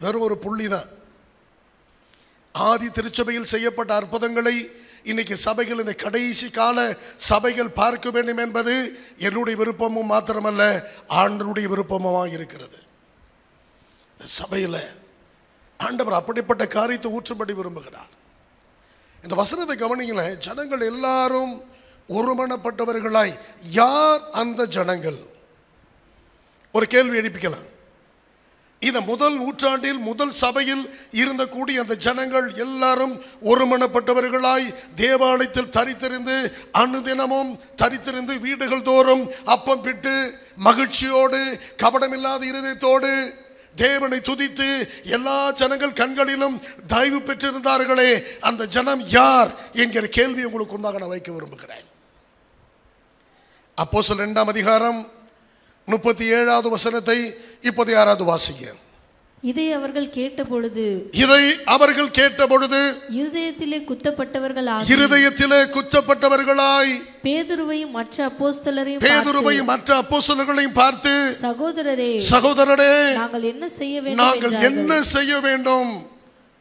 வெறும் ஒரு புள்ளி தான். ஆதி திருச்சபையில் செய்யப்பட்ட அற்புதங்களை இன்னைக்கு சபைகள், இந்த கடைசி கால சபைகள் பார்க்க வேண்டும் என்பது என்னுடைய விருப்பமும் மாத்திரமல்ல, ஆண்டவருடைய விருப்பமாக இருக்கிறது. சபையில் ஆண்டவர் அப்படிப்பட்ட காரியத்தை ஊற்றும்படி விரும்புகிறார். இந்த வசனத்தை கவனிங்களேன். ஜனங்கள் எல்லாரும் ஒருமனப்பட்டவர்களாய். யார் அந்த ஜனங்கள்? ஒரு கேள்வி எழுப்பிக்கலாம். இந்த முதல் நூற்றாண்டில் முதல் சபையில் இருந்த கூடிய அந்த ஜனங்கள் எல்லாரும் ஒருமனப்பட்டவர்களாய் தேவாலயத்தில் தரித்திருந்து, அனுதினமும் தரித்திருந்து, வீடுகள் தோறும் அப்பம் பிட்டு மகிழ்ச்சியோடு கபடமில்லாத இருதயத்தோடு தேவனை துதித்து எல்லா ஜனங்கள் கண்களிலும் தயவு பெற்றிருந்தார்களே, அந்த ஜனம் யார் என்கிற கேள்வி உங்களுக்கு முன்பாக நான் வைக்க விரும்புகிறேன். அப்போஸ்தலர் 2ஆம் அதிகாரம் 37வது வசனத்தை இப்போது யாராவது வாசிங்க. இதை அவர்கள் கேட்டபொழுது இருதயத்திலே குத்தப்பட்டவர்களாய் பேதுருவையும் மற்ற அப்போஸ்தலர்களையும் பார்த்து, சகோதரரே நாங்கள் என்ன செய்ய வேண்டும்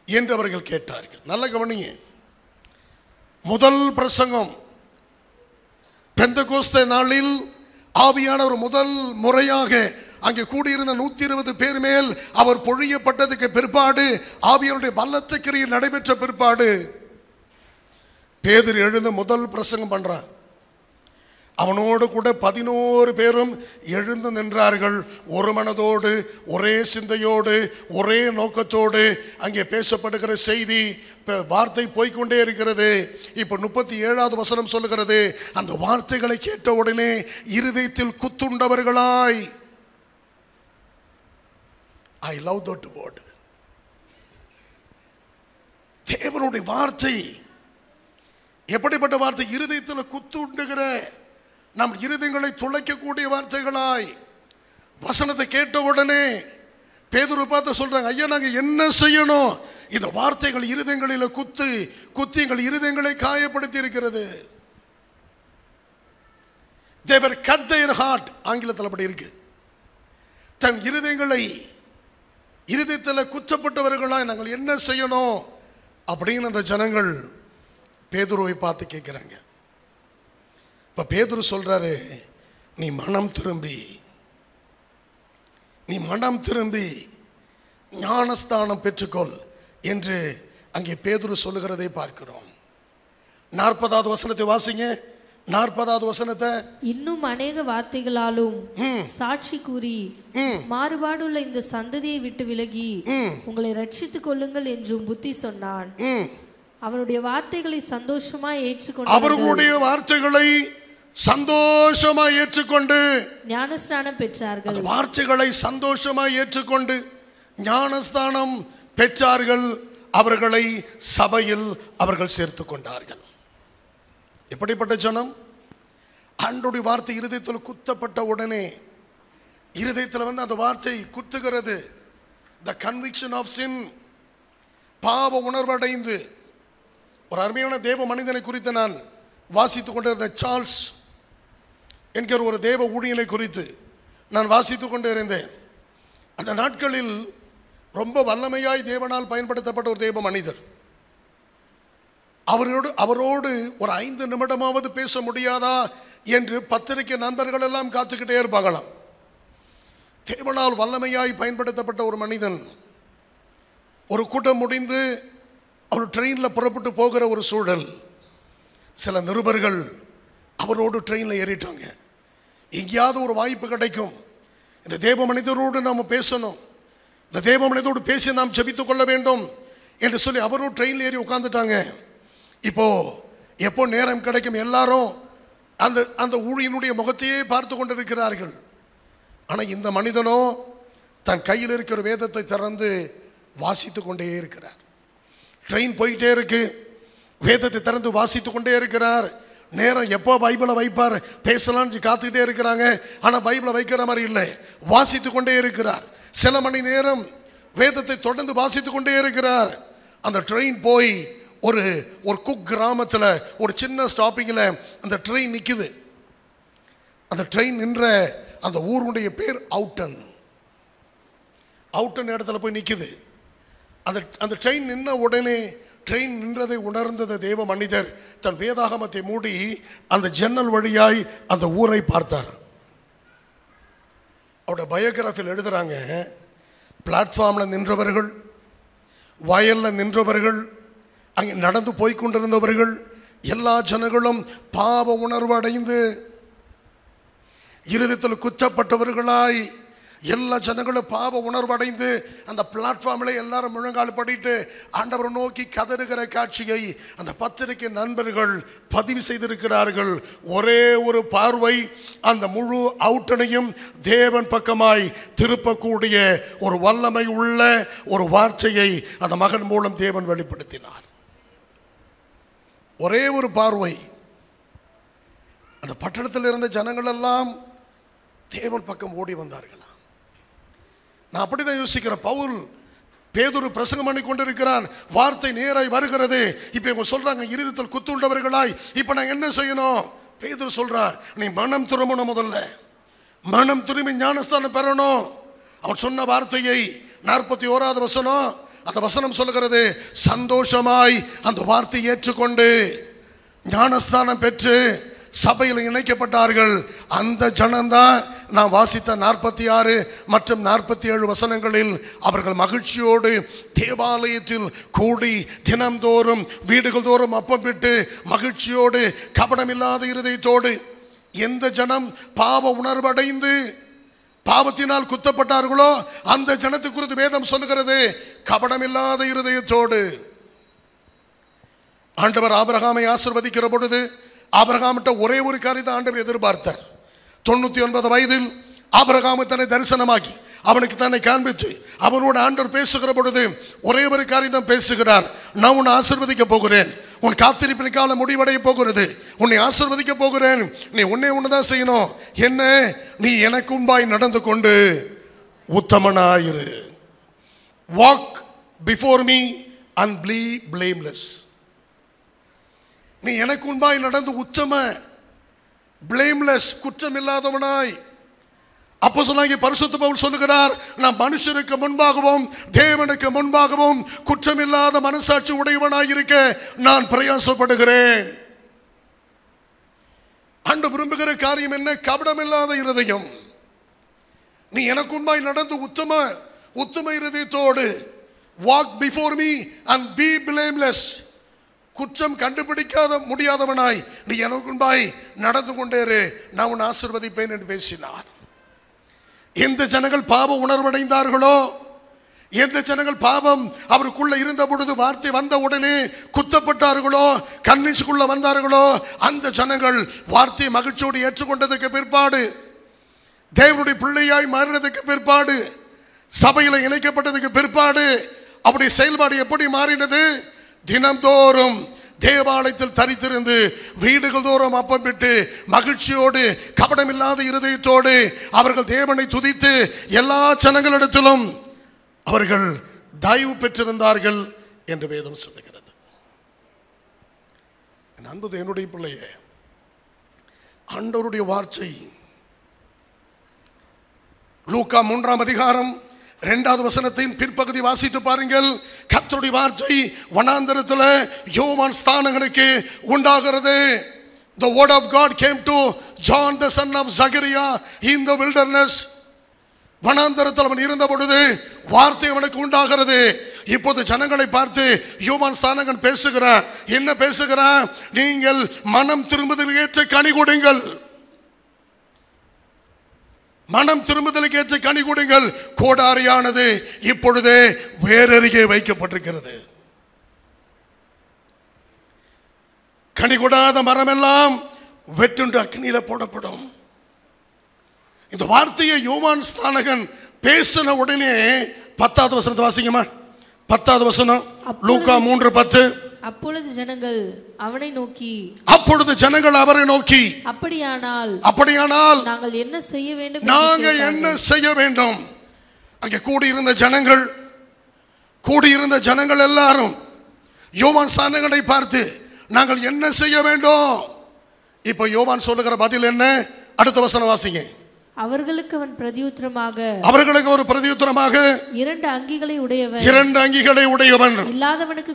என்று அவர்கள் கேட்டார்கள். நல்ல கவனிங்க. முதல் பிரசங்கம் பெந்தெகோஸ்தே நாளில் ஆவியானவர் முதல் முறையாக அங்கே கூடியிருந்த 120 பேர் மேல் அவர் பொழியப்பட்டதுக்கு பிற்பாடு, ஆவியானுடைய பலத்த கிரியை நடைபெற்ற பிற்பாடு பேதுரு எழுந்து முதல் பிரசங்கம் பண்றான். அவனோடு கூட 11 பேரும் எழுந்து நின்றார்கள். ஒரு மனதோடு, ஒரே சிந்தையோடு, ஒரே நோக்கத்தோடு அங்கே பேசப்படுகிற செய்தி, வார்த்தை போய்கொண்டே இருக்கிறது. இப்போ 37வது வசனம் சொல்லுகிறது, அந்த வார்த்தைகளை கேட்ட உடனே இருதயத்தில் குத்துண்டவர்களாய். I love that word. தேவனுடைய வார்த்தை எப்படிப்பட்ட வார்த்தை? இருதயத்தில் குத்துண்டுகிற, நம் இருதயங்களை துளைக்கக்கூடிய வார்த்தைகளாய். வசனத்தை கேட்ட உடனே பேதுரு பார்த்து சொல்றாங்க, ஐயா நாங்க என்ன செய்யணும்? இந்த வார்த்தைகள் இருதயங்களில் குத்தி எங்கள் இருதயங்களை காயப்படுத்தி இருக்கிறது. They were cut their heart. ஆங்கிலத்தில் அப்படி இருக்கு. தன் இருதயத்தில் குற்றப்பட்டவர்களாய் நாங்கள் என்ன செய்யணும் அப்படின்னு அந்த ஜனங்கள் பேதுருவை பார்த்து கேட்கிறாங்க. இப்ப பேதுரு சொல்றாரு, நீ மனம் திரும்பி ஞானஸ்தானம் பெற்றுக்கொள் என்று அங்கே பேதுரு சொல்லுகிறதை பார்க்கிறோம். 40வது வசனத்தை வாசிங்க. 40வது வசனத்தை, இன்னும் அநேக வார்த்தைகளாலும் சாட்சி கூறி மாறுபாடுள்ள இந்த சந்ததியை விட்டு விலகி உங்களை ரட்சித்துக் கொள்ளுங்கள் என்றும் புத்தி சொன்னான். அவருடைய வார்த்தைகளை சந்தோஷமாய் ஏற்றுக்கொண்டு அவர்களுடைய வார்த்தைகளை சந்தோஷமாய் ஏற்றுக்கொண்டு ஞானஸ்நானம் பெற்றார்கள். வார்த்தைகளை சந்தோஷமாய் ஏற்றுக்கொண்டு ஞானஸ்தானம் பெற்றார்கள். அவர்களை சபையில் அவர்கள் சேர்த்துக் கொண்டார்கள். எப்படிப்பட்ட ஜனம்? ஆண்டவருடைய வார்த்தை இருதயத்தில் குத்தப்பட்ட உடனே இருதயத்தில் வந்து அந்த வார்த்தை குத்துகிறது. த கன்விக்ஷன் ஆஃப் சின், பாவ உணர்வடைந்து. ஒரு அருமையான தேவ மனிதனை குறித்து நான் வாசித்துக் கொண்டிருந்த சார்ல்ஸ் என்கிற ஒரு தேவ ஊழியனை குறித்து நான் வாசித்துக் கொண்டே இருந்தேன். அந்த நாட்களில் ரொம்ப வல்லமையாய் தேவனால் பயன்படுத்தப்பட்ட ஒரு தேவ மனிதர். அவரோடு ஒரு 5 நிமிடமாவது பேச முடியாதா என்று பத்திரிகை நண்பர்கள் எல்லாம் காத்துக்கிட்டே இருப்பாங்களாம். தேவனால் வல்லமையாய் பயன்படுத்தப்பட்ட ஒரு மனிதன். ஒரு கூட்டம் முடிந்து அவர் ட்ரெயினில் புறப்பட்டு போகிற ஒரு சூழல். சில நிருபர்கள் அவரோடு ட்ரெயினில் ஏறிட்டாங்க. எங்கேயாவது ஒரு வாய்ப்பு கிடைக்கும், இந்த தேவ மனிதரோடு நாம் பேசணும், இந்த தேவ மனிதரோடு பேசி நாம் ஜெபித்துக் கொள்ள வேண்டும் என்று சொல்லி அவரும் ட்ரெயினில் ஏறி உட்காந்துட்டாங்க. எப்போ நேரம் கிடைக்கும் எல்லாரும் அந்த அந்த ஊழியனுடைய முகத்தையே பார்த்து கொண்டிருக்கிறார்கள். ஆனால் இந்த மனிதனோ தன் கையில் இருக்கிற வேதத்தை திறந்து வாசித்து கொண்டே இருக்கிறார். ட்ரெயின் போயிட்டே இருக்கு, வேதத்தை திறந்து வாசித்து கொண்டே இருக்கிறார். நேரம் எப்போ பைபிளை வைப்பார் பேசலான்னு காத்துக்கிட்டே இருக்கிறாங்க. ஆனால் பைபிளை வைக்கிற மாதிரி இல்லை, வாசித்து கொண்டே இருக்கிறார். சில மணி நேரம் வேதத்தை தொடர்ந்து வாசித்து கொண்டே இருக்கிறார். அந்த ட்ரெயின் போய் ஒரு குக் கிராமத்தில் ஒரு சின்ன ஸ்டாப்பிங்கில் அந்த ட்ரெயின் நிற்குது. அந்த ட்ரெயின் நின்ற அந்த ஊருடைய பேர் அவுட்டன். அவுட்டன் இடத்துல போய் நிற்குது. அந்த ட்ரெயின் நின்ன உடனே ட்ரெயின் நின்றதை உணர்ந்தது தேவ மனிதர் தன் வேதாகமத்தை மூடி அந்த ஜன்னல் வழியாய் அந்த ஊரை பார்த்தார். அவருடைய பயோகிராஃபியில் எழுதுறாங்க, பிளாட்ஃபார்மில் நின்றவர்கள், வயலில் நின்றவர்கள், அங்கே நடந்து போய்கொண்டிருந்தவர்கள் எல்லா ஜனங்களும் பாவ உணர்வு அடைந்து இருதயத்தில் குற்றப்பட்டவர்களாய் எல்லா ஜனங்களும் பாவ உணர்வு அடைந்து அந்த பிளாட்ஃபார்மில் எல்லாரும் முழங்கால் படிட்டு ஆண்டவரை நோக்கி கதறுகிற காட்சியை அந்த பத்திரிகை நண்பர்கள் பதிவு செய்திருக்கிறார்கள். ஒரே ஒரு பார்வை அந்த முழு அவுட்டனையும் தேவன் பக்கமாய் திருப்பக்கூடிய ஒரு வல்லமை உள்ள ஒரு வார்த்தையை அந்த மகன் மூலம் தேவன் வெளிப்படுத்தினார். ஒரே ஒரு பார்வை. அந்த பட்டணத்தில் இருந்த ஜனங்கள் எல்லாம் தேவன் பக்கம் ஓடி வந்தார்களா? நான் அப்படிதான் யோசிக்கிறேன். பவுல் பேதுரு பிரசங்கம் பண்ணி கொண்டிருக்கிறான், வார்த்தை நேராய் வருகிறது. இப்ப இவங்க சொல்றாங்க இருதயத்தில் குத்துண்டவர்களாய் இப்ப நான் என்ன செய்யணும்? பேதுரு சொல்றான், நீ மனம் திரும்பணும், முதல்ல மனம் திரும்பி ஞானஸ்தானம் பெறணும். அவன் சொன்ன வார்த்தையை 41வது வசனம், அந்த வசனம் சொல்லுகிறது, சந்தோஷமாய் அந்த வார்த்தையை ஏற்றுக்கொண்டு ஞானஸ்தானம் பெற்று சபையில் இணைக்கப்பட்டார்கள். அந்த ஜனம்தான் நான் வாசித்த 46 மற்றும் 47 வசனங்களில் அவர்கள் மகிழ்ச்சியோடு தேவாலயத்தில் கூடி தினம்தோறும் வீடுகள் தோறும் அப்பம் விட்டு மகிழ்ச்சியோடு கபடமில்லாத இருதயத்தோடு. எந்த ஜனம் பாவ உணர்வடைந்து பாவத்தினால் குத்தப்பட்டார்களோ அந்த ஜனத்தை குறித்து வேதம் சொல்லுகிறது, கபடமில்லாத இருதயத்தோடு. ஆண்டவர் ஆபிரகாமை ஆசீர்வதிக்கிற பொழுது ஆபிரகாமிட்ட ஒரே ஒரு காரியத்தை ஆண்டவர் எதிர்பார்த்தார். 99 வயதில் ஆபிரகாமை தன்னை தரிசனமாக்கி அவனுக்கு தன்னை காண்பித்து அவனோட ஆண்டவர் பேசுகிற பொழுது ஒரே ஒரு காரியம் பேசுகிறார், நான் உன்னை ஆசீர்வதிக்க போகிறேன், உன் காத்திருப்பின் காலம் முடிவடைய போகிறது, உன்னை ஆசீர்வதிக்க போகிறேன், நீ உன்னை ஒண்ணுதான் செய்யணும், என்ன? நீ எனக்கு முன்பாய் நடந்து கொண்டு உத்தமனாயிரு. Walk before me and be blameless. நீ எனக்கு முன்பாய் நடந்து உத்தம, பிளேம்லெஸ், குற்றம் இல்லாதவனாய். அப்போஸ்தலனாகிய பரிசுத்த பவுல் சொல்லுகிறார், நான் மனுஷருக்கு முன்பாகவும் தேவனுக்கு முன்பாகவும் குற்றமில்லாத மனசாட்சி உடையவனாய் இருக்க நான் பிரயாசப்படுகிறேன். ஆண்டு விரும்புகிற காரியம் என்ன? கபடமில்லாத இருதயம். நீ எனக்கு முன்பாய் நடந்து உத்தம இருதயத்தோடு, walk before me and be blameless, குற்றம் கண்டுபிடிக்காத முடியாதவனாய் நீ எனக்கு முன்பாய் நடந்து கொண்டேரு, நான் உன்னை ஆசீர்வதிப்பேன் என்று பேசினார். எந்த ஜனங்கள் பாவ உணர்வடைந்தார்களோ, எந்த ஜனங்கள் பாவம் அவருக்குள்ள இருந்த பொழுது வார்த்தை வந்த உடனே குத்தப்பட்டார்களோ, கன்வின்ஸுக்குள்ள வந்தார்களோ, அந்த ஜனங்கள் வார்த்தையை மகிழ்ச்சியோடு ஏற்றுக்கொண்டதுக்கு பிற்பாடு, தேவனுடைய பிள்ளையாய் மாறினதுக்கு பிற்பாடு, சபையில் இணைக்கப்பட்டதுக்கு பிற்பாடு அப்படி செயல்பாடு எப்படி மாறினது? தினம்தோறும் தேவாலயத்தில் தரித்திருந்து வீடுகள் தோறும் அப்பம் விட்டு மகிழ்ச்சியோடு கபடமில்லாத இருதயத்தோடு அவர்கள் தேவனை துதித்து எல்லா ஜனங்களிடத்திலும் அவர்கள் தயவு பெற்றிருந்தார்கள் என்று வேதம் சொல்லுகிறது. அன்பு என்னுடைய பிள்ளையே, ஆண்டவருடைய வார்த்தை லூக்கா 3ஆம் அதிகாரம் 2வது வசனத்தின் பிற்பகுதி வாசித்து பாருங்கள். கர்த்தருடைய வார்த்தை வனாந்தரத்தில் யோவான் ஸ்தானகனுக்கு உண்டாகிறது. The word of God came to John the son of Zachariah in the wilderness. வனாந்தரத்தில் அவன் இருந்த பொழுது வார்த்தை அவனுக்கு உண்டாகிறது. இப்போது ஜனங்களை பார்த்து யோவான் ஸ்தானகன் பேசுகிறான். என்ன பேசுகிறான்? நீங்கள் மனம் திரும்புதல் ஏற்ற கனி கொடுங்கள். மனம் திரும்புதலுக்கு ஏற்ற கனி கொடுங்கள். கோடாரியானது இப்பொழுதே வேறருகே வைக்கப்பட்டிருக்கிறது. கனி கொடாத மரமெல்லாம் வெட்டுண்டு அக்னியில போடப்படும். இந்த வார்த்தையை யோவான் ஸ்நானகன் பேசின உடனே 10வது வசனத்தை வாசிங்கம்மா. 10வது வசனம் லூக்கா 3:10. அப்பொழுது ஜனங்கள் அவனை நோக்கி, அப்பொழுது ஜனங்கள் அவரை நோக்கி, அப்படியானால் நாங்கள் என்ன செய்ய வேண்டும், நாங்கள் என்ன செய்ய வேண்டும்? அங்கே கூடியிருந்த ஜனங்கள் எல்லாரும் யோவான் ஸ்நானகனை பார்த்து நாங்கள் என்ன செய்ய வேண்டும்? இப்ப யோவான் சொல்லுகிற பதில் என்ன? அடுத்த வசனம் வாசிங்க. அவர்களுக்கு அவன் பிரதியுத்தரமாக, ஒரு பிரதியுத்தரமாக, 2 அங்கிகளை உடையவன் இல்லாதவனுக்கு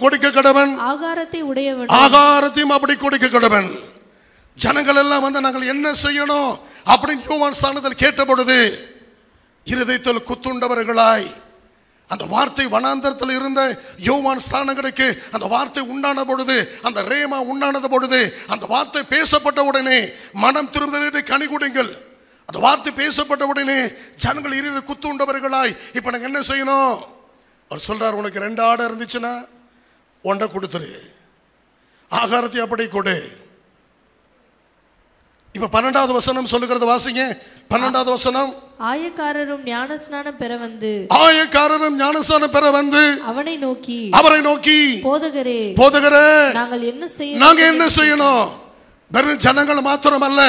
கொடுக்க கடவன், ஆகாரத்தையும் அப்படி கொடுக்க கடவன். ஜனங்கள் எல்லாம் வந்து நாங்கள் என்ன செய்யணும் அப்படின்னு யோவான் ஸ்நானத்தில் கேட்ட பொழுது இருதயத்தில் குத்துண்டவர்களாய் அந்த வார்த்தை வனாந்தரத்தில் இருந்த யோவான் ஸ்நானகனுக்கு அந்த வார்த்தை உண்டான பொழுது, அந்த ரேமா உண்டானது பொழுது, அந்த வார்த்தை பேசப்பட்ட உடனே மனம் திரும்புதலுக்கு கனி கொடுங்கள். அந்த வார்த்தை பேசப்பட்ட உடனே ஜனங்கள் இறுதி குத்துண்டவர்களாய் இப்ப நாங்கள் என்ன செய்யணும்? அவர் சொல்றார், உனக்கு 2 ஆடை இருந்துச்சுன்னா 1 கொடுத்துரு, ஆகாரத்தை அப்படி கொடு. இப்ப 12வது வசனம் சொல்லுகிறது வாசிங்க. 12வது வசனம். ஆயக்காரரும் ஞானஸ்நானம் பெற வந்து அவரை நோக்கி போதகரே நாங்கள் என்ன செய்யணும்? வெறும் ஜனங்கள் மாத்திரமல்ல,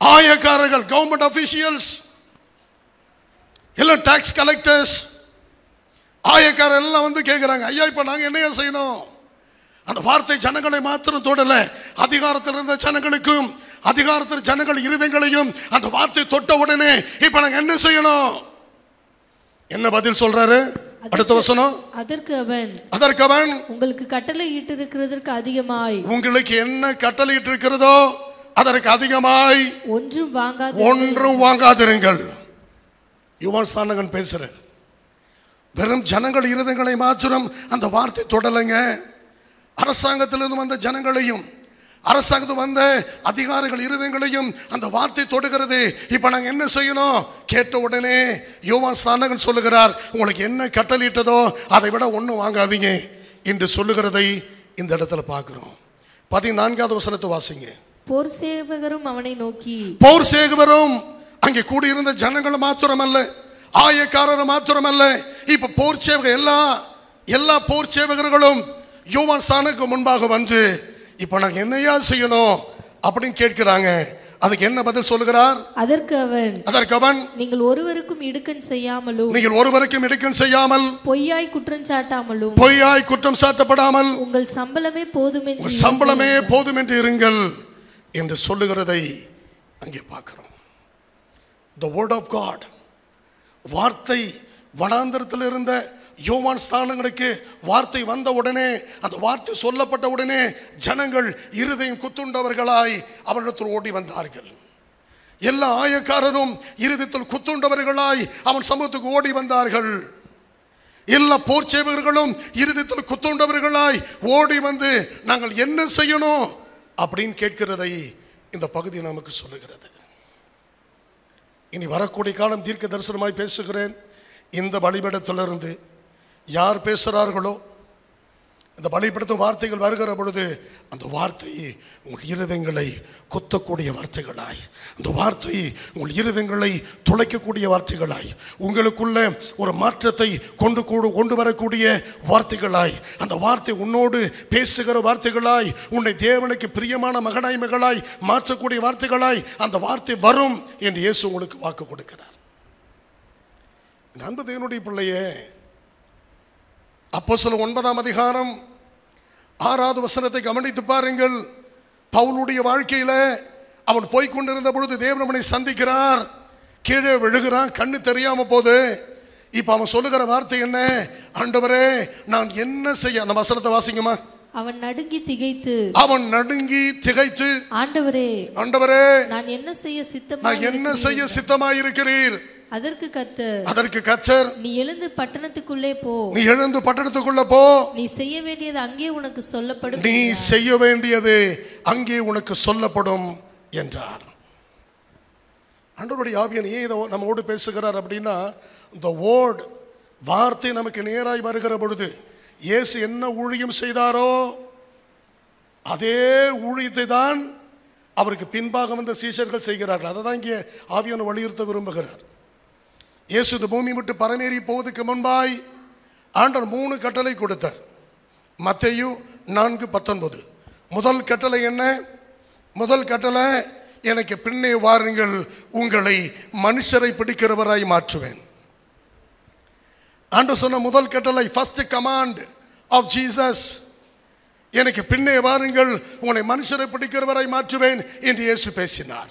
ஆயக்காரர்கள், கவர்மெண்ட் அபிஷியல்ஸ், எல்லாம் டாக்ஸ் கலெக்டர்ஸ், ஆயக்காரர் எல்லாம் வந்து கேட்கிறாங்க, ஐயா இப்ப நாங்க என்ன செய்யணும்? அந்த வார்த்தை ஜனங்களை மாத்திரம் தொடல, அதிகாரத்தில் இருந்த ஜனங்களுக்கும், அதிகாரத்தில் ஜனங்கள் இருதயங்களையும் அந்த வார்த்தை தொட்ட உடனே இப்ப நாங்க என்ன செய்யணும்? என்ன பதில் சொல்றாரு? அடுத்த வசனம். அதற்கு அவன் உங்களுக்கு கட்டளையிட்டிருக்கிறதற்கு அதிகமாய், உங்களுக்கு என்ன கட்டளையிட்டிருக்கிறதோ அதற்கு அதிகமாய் ஒன்றும் வாங்காதிருங்கள். யோவான் ஸ்நானகன் பேசுறார். வெறும் ஜனங்கள் இருதயங்களை மாத்திரம் அந்த வார்த்தை தொடலைங்க. அரசாங்கத்திலிருந்து வந்த ஜனங்களையும், அரசாங்கத்தில் வந்த அதிகாரிகள் இருதயங்களையும் அந்த வார்த்தை தொடுகிறது. இப்ப நாங்க என்ன செய்யணும்? கேட்ட உடனே யோவான் ஸ்நானகன் சொல்லுகிறார், உங்களுக்கு என்ன கட்டளையிட்டதோ அதை விட ஒன்றும் வாங்காதீங்க என்று சொல்லுகிறதை இந்த இடத்துல பார்க்கிறோம். 14வது வசனத்தை வாசிங்க. போர் சேவகரும் அவனை நோக்கி, போர் சேவகரும் அங்கே கூடியிருந்த ஜனங்கள் மாத்திரமல்ல, ஆயக்காரர் மாத்திரமல்ல, இப்ப போர் சேவகர் எல்லா போர் சேவகர்களும் யோவான் ஸ்நானனுக்கு முன்பாக வந்து இப்ப நாங்க என்னையா செய்யணும் அப்படின்னு கேட்கிறாங்க. அதுக்கு என்ன பதில் சொல்லுகிறார்? அதற்கு அவன் நீங்கள் ஒருவருக்கும் இடுக்கண் செய்யாமல் பொய்யாய் குற்றம் சாட்டப்படாமல் உங்கள் சம்பளமே போதும் என்று இருங்கள் என்று சொல்லுகிறதை அங்கே பார்க்கிறோம். The word of God, வார்த்தை வனாந்தரத்தில் இருந்த யோவான் ஸ்நானகனுக்கு வார்த்தை வந்த உடனே, அந்த வார்த்தை சொல்லப்பட்ட உடனே ஜனங்கள் இருதயம் குத்துண்டவர்களாய் அவரிடத்தில் ஓடி வந்தார்கள். எல்லா ஆயக்காரரும் இருதயத்தில் குத்துண்டவர்களாய் அவன் சமூகத்துக்கு ஓடி வந்தார்கள். எல்லா போர் சேவகர்களும் இருதயத்தில் குத்துண்டவர்களாய் ஓடி வந்து நாங்கள் என்ன செய்யணும் அப்படின்னு கேட்கிறதை இந்த பகுதி நமக்கு சொல்லுகிறது. இனி வரக்கூடிய காலம் தீர்க்க தரிசனமாய் பேசுகிறேன். இந்த பலிபீடத்திலிருந்து யார் பேசுகிறார்களோ, இந்த பலிபீடத்தின் வார்த்தைகள் வருகிற பொழுது அந்த வார்த்தையை உங்கள் இருதயங்களை கொத்தக்கூடிய வார்த்தைகளாய், அந்த வார்த்தையை உங்கள் இருதயங்களை துளைக்கக்கூடிய வார்த்தைகளாய், உங்களுக்குள்ள ஒரு மாற்றத்தை கொண்டு வரக்கூடிய வார்த்தைகளாய், அந்த வார்த்தை உன்னோடு பேசுகிற வார்த்தைகளாய், உன்னை தேவனுக்கு பிரியமான மகனாய் மகளாய் மாற்றக்கூடிய வார்த்தைகளாய் அந்த வார்த்தை வரும் என்று இயேசு உங்களுக்கு வாக்கு கொடுக்கிறார். அன்பு தேவனுடைய பிள்ளையே, அப்போஸ்தலர் 9ஆம் அதிகாரம் 6வது வசனத்தை கவனித்து பாருங்கள். பவுலுடைய வாழ்க்கையில அவன் போய்கொண்டிருந்த பொழுது தேவன் அவனை சந்திக்கிறார். கீழே விழுகிறான், கண்ணு தெரியாம போது. இப்ப அவன் சொல்லுகிற வார்த்தை என்ன? ஆண்டவரே நான் என்ன செய்ய? அந்த வசனத்தை வாசிங்கம்மா. அவன் நடுங்கி திகைத்து ஆண்டவரே நான் என்ன செய்ய சித்தமாயிருக்கிறீர்? அதற்கு கர்த்தர் நீ எழுந்து பட்டணத்துக்குள்ளே போ, நீ செய்ய வேண்டியது அங்கே உனக்கு சொல்லப்படும் என்றார். ஆண்டவருடைய ஆவியானவர் ஏன் இதை நம்மோடு பேசுகிறார் அப்படின்னா, இந்த வேர்ட் வார்த்தை நமக்கு நேராய் வருகிற பொழுது இயேசு என்ன ஊழியம் செய்தாரோ அதே ஊழியத்தை தான் அவருக்கு பின்பாக வந்த சீஷர்கள் செய்கிறார்கள். அதை தான் இங்கே ஆவியானவர் வலியுறுத்த விரும்புகிறார். இயேசு இந்த பூமி விட்டு பரமேறி போவதற்கு முன்பாய் ஆண்டவர் 3 கட்டளை கொடுத்தார். மத்தேயு 4:19. முதல் கட்டளை என்ன? முதல் கட்டளை, எனக்கு பின்னே வாருங்கள், உங்களை மனுஷரை பிடிக்கிறவராய் மாற்றுவேன். ஆண்டவர் சொன்ன முதல் கட்டளை, ஃபர்ஸ்ட் கமாண்ட் ஆஃப் ஜீசஸ், எனக்கு பின்னே வாருங்கள், உங்களை மனுஷரை பிடிக்கிறவராய் மாற்றுவேன் என்று இயேசு பேசினார்.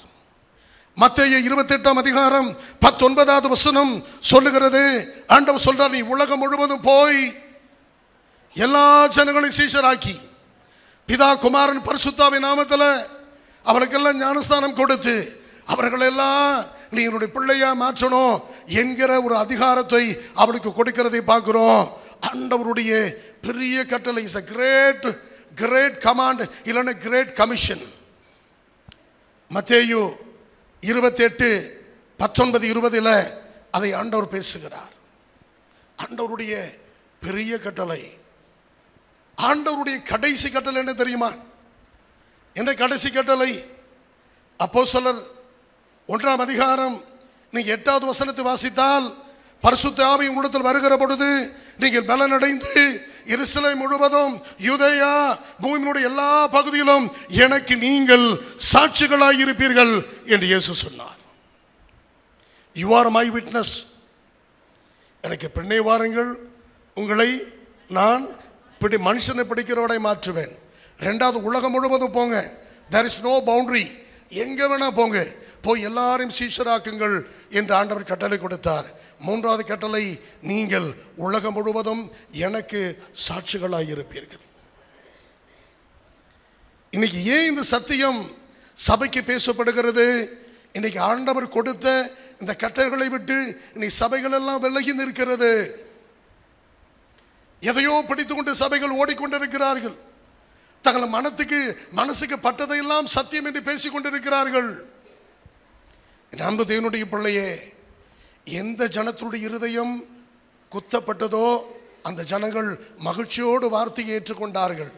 மத்தேயு 28:19 சொல்லுகிறது, ஆண்டவர் சொல்றார், நீ உலகம் முழுவதும் போய் எல்லா ஜனங்களையும் சீஷராக்கி பிதா குமாரன் பரிசுத்தாவின் நாமத்தில் அவர்களுக்கெல்லாம் ஞானஸ்தானம் கொடுத்து அவர்களெல்லாம் நீ என்னுடைய பிள்ளையா மாற்றணும் என்கிற ஒரு அதிகாரத்தை அவளுக்கு கொடுக்கிறதை பார்க்கிறோம். ஆண்டவருடைய பெரிய கட்டளை, இஸ் a great command, இல்லைன்னா கிரேட் கமிஷன். மத்தேயு 28:19-20 அதை ஆண்டவர் பேசுகிறார். ஆண்டவருடைய பெரிய கட்டளை. ஆண்டவருடைய கடைசி கட்டளை என்ன தெரியுமா? என்ன கடைசி கட்டளை? அப்போஸ்தலர் 1 நீங்க 8வது வசனத்தை வாசித்தால், பரிசுத்த ஆவி உங்களிடத்தில் வருகிற பொழுது நீங்கள் பலனடைந்து எருசலேம் முழுவதும் யூதேயா பூமியினுடைய எல்லா பகுதியிலும் எனக்கு நீங்கள் சாட்சிகளாய் இருப்பீர்கள் என்று இயேசு சொன்னார். You are my witness. எனக்கு பின்னே வாருங்கள், உங்களை நான் மனுஷனை பிடிக்கிறவரை மாற்றுவேன். 2வது, உலகம் முழுவதும் போங்க. there is no boundary. எங்க வேணா போங்க, போய் எல்லாரையும் சீஷராக்குங்கள் என்று ஆண்டவர் கட்டளை கொடுத்தார். 3வது கட்டளை, நீங்கள் உலகம் முழுவதும் எனக்கு சாட்சிகளாய் இருப்பீர்கள். இன்னைக்கு ஏன் இந்த சத்தியம் சபைக்கு பேசப்படுகிறது? இன்னைக்கு ஆண்டவர் கொடுத்த இந்த கட்டளைகளை விட்டு இன்னைக்கு சபைகள் எல்லாம் விலகி நிற்கிறது. எதையோ பிடித்துக்கொண்டு சபைகள் ஓடிக்கொண்டிருக்கிறார்கள். தங்கள் மனசுக்கு பட்டதையெல்லாம் சத்தியம் என்று பேசிக் கொண்டிருக்கிறார்கள். அன்பு தேவனுடைய பிள்ளையே, எந்த ஜனத்துடைய இருதயம் குத்தப்பட்டதோ அந்த ஜனங்கள் மகிழ்ச்சியோடு வார்த்தையை ஏற்றுக்கொண்டார்கள்.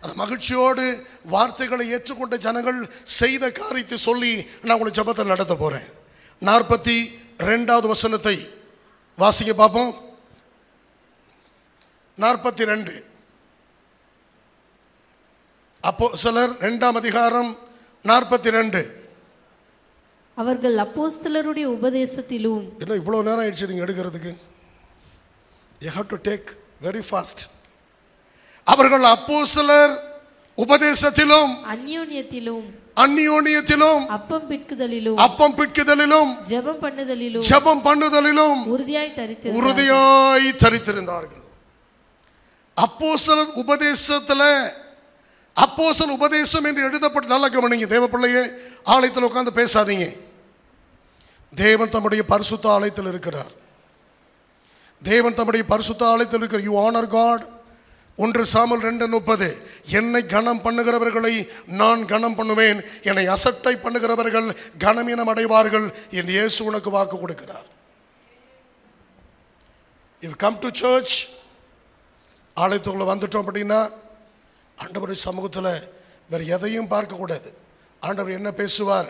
அந்த மகிழ்ச்சியோடு வார்த்தைகளை ஏற்றுக்கொண்ட ஜனங்கள் செய்த காரியத்தை சொல்லி நான் உங்களை ஜெபத்தை நடத்த போறேன். 42வது வசனத்தை வாசிக்க பார்ப்போம். 42 அப்போஸ்தலர் 2:42. அவர்கள் அப்போஸ்தலருடைய உபதேசத்திலும். என்ன இவ்வளவு நேரம் ஆயிடுச்சு நீங்க எடுக்கிறதுக்கு? You have to take very fast. அவர்கள் அப்போஸ்தலர் உபதேசத்திலும் அந்யோன்யத்திலும் அப்பம் பிட்குதலிலும் ஜெபம் பண்ணுதலிலும் உறுதியாய் தரித்திருந்தார்கள். அப்போஸ்தலர் உபதேசம் என்று எழுதப்பட்ட, நல்ல கவனிங்க தேவ பிள்ளையே, ஆலயத்தில் உட்கார்ந்து பேசாதீங்க. தேவன் தம்முடைய பரிசுத்த ஆலயத்தில் இருக்கிறார். You honour God. 1 சாமுவேல் 2:30, என்னை கனம் பண்ணுகிறவர்களை நான் கனம் பண்ணுவேன், என்னை அசட்டை பண்ணுகிறவர்கள் கனமீனம் அடைவார்கள் என்று இயேசு உனக்கு வாக்கு கொடுக்கிறார். If come to church, ஆலயத்துக்குள்ள வந்துட்டோம் அப்படின்னா ஆண்டவருடைய சமூகத்தில் வேறு எதையும் பார்க்கக்கூடாது. ஆண்டவர் என்ன பேசுவார்,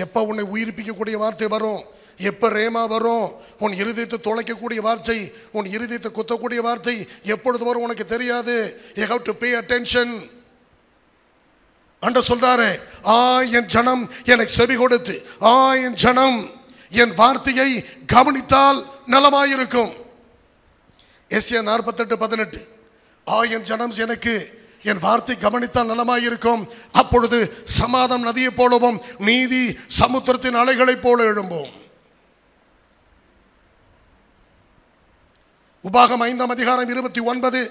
எப்போ உன்னை உயிர்ப்பிக்கக்கூடிய வார்த்தை வரும், எப்போ ரேமா வரும், உன் இருதயத்தை தொலைக்கக்கூடிய வார்த்தை, உன் இருதயத்தை குத்தக்கூடிய வார்த்தை எப்பொழுது வரும் உனக்கு தெரியாது. You have to pay attention. ஆண்டவர் சொல்றாரு, என் ஜனம் எனக்கு செவி கொடுத்து, என் ஜனம் என் வார்த்தையை கவனித்தால் நலமாயிருக்கும். எஸ்யா 48:18, என் ஜனம் எனக்கு என் வார்த்தை கவனித்தால் நலமாயிருக்கும், அப்பொழுது சமாதானம் நதியை போலவும் நீதி சமுத்திரத்தின் அலைகளைப் போல எழும்பும். உபாகம் 5:29,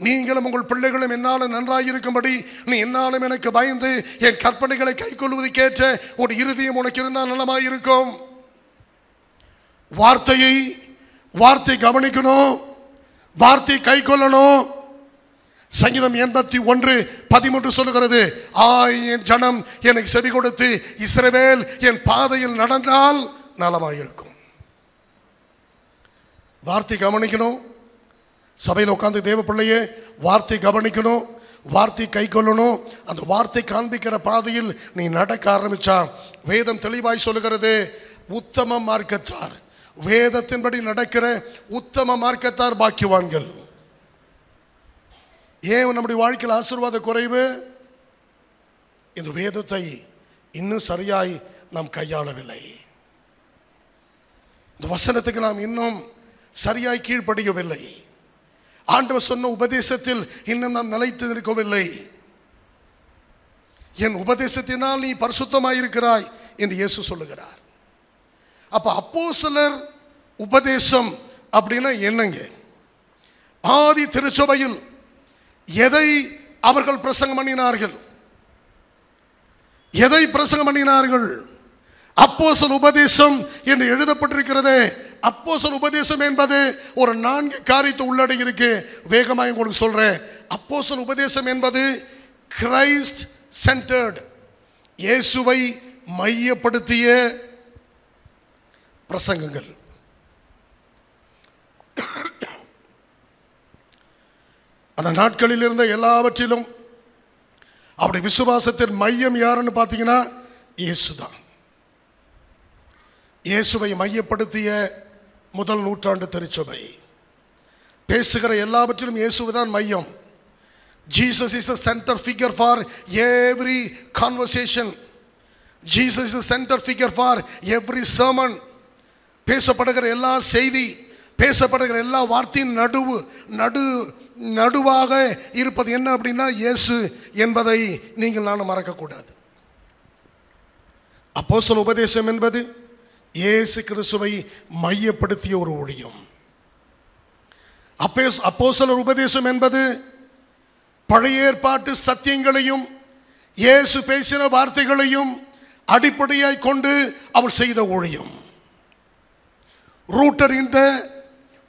நீங்களும் உங்கள் பிள்ளைகளும் என்னாலும் நன்றாயிருக்கும்படி நீ என்னாலும் எனக்கு பயந்து என் கற்பனைகளை கை கொள்வதற்கேற்ற ஒரு இருதயம் உனக்கு இருந்தால் நலமாயிருக்கும். வார்த்தை கவனிக்கணும், வார்த்தை கை கொள்ளணும். சங்கீதம் 81:13 சொல்லுகிறது, என் ஜனம் எனக்கு செவி கொடுத்து இஸ்ரவேல் என் பாதையில் நடந்தால் நலமாயிருக்கும். வார்த்தை கவனிக்கணும். சபையில் உட்கார்ந்து தேவ பிள்ளையே வார்த்தை கவனிக்கணும், வார்த்தை கை கொள்ளணும். அந்த வார்த்தை காண்பிக்கிற பாதையில் நீ நடக்க ஆரம்பிச்சா வேதம் தெளிவாய் சொல்லுகிறது, உத்தம மார்க்கத்தார், வேதத்தின்படி நடக்கிற உத்தம மார்க்கத்தார் பாக்கியவான்கள். ஏன் நம்முடைய வாழ்க்கையில் ஆசீர்வாத குறைவு? இந்த வேதத்தை இன்னும் சரியாய் நாம் கையாளவில்லை. இந்த வசனத்துக்கு நாம் இன்னும் சரியாய் கீழ்ப்படியவில்லை. ஆண்டவர் சொன்ன உபதேசத்தில் இன்னும் நாம் நிலைத்து இருக்கவில்லை. என் உபதேசத்தினால் நீ பரிசுத்தமாயிருக்கிறாய் என்று இயேசு சொல்லுகிறார். அப்ப அப்போஸ்தலர் உபதேசம் அப்படின்னா என்னங்க? ஆதி திருச்சபையில் எதை அவர்கள் பிரசங்கம் பண்ணினார்கள்? எதை பிரசங்கம் பண்ணினார்கள்? அப்போஸ்தலர் உபதேசம் என்று எழுதப்பட்டிருக்கிறது. அப்போஸ்தலர் உபதேசம் என்பது ஒரு 4 காரியத்தை உள்ளடங்கி இருக்கு. வேகமாக உங்களுக்கு சொல்றேன். அப்போஸ்தலர் உபதேசம் என்பது கிரைஸ்ட் சென்டர்ட், இயேசுவை மையப்படுத்திய பிரசங்கங்கள். அந்த நாட்களில் இருந்த எல்லாவற்றிலும் அப்படி விசுவாசத்தின் மையம் யாருன்னு பார்த்தீங்கன்னா இயேசுதான். இயேசுவை மையப்படுத்திய முதல் நூற்றாண்டு திருச்சபை. பேசுகிற எல்லாவற்றிலும் இயேசுதான் மையம். Jesus is the center figure for every conversation. Jesus is the center figure for every sermon. பேசப்படுகிற எல்லா செய்தி, பேசப்படுகிற எல்லா வார்த்தையின் நடுவாக இருப்பது என்ன அப்படின்னா இயேசு என்பதை நீங்கள் நானும் மறக்கக்கூடாது. அப்போஸ்தலர் உபதேசம் என்பது இயேசு கிறிஸ்துவை மையப்படுத்திய ஒரு ஊழியம். அப்போஸ்தலர் உபதேசம் என்பது பழைய ஏற்பாட்டு சத்தியங்களையும் இயேசு பேசின வார்த்தைகளையும் அடிப்படையாய் கொண்டு அவர் செய்த ஊழியம். Rooted in the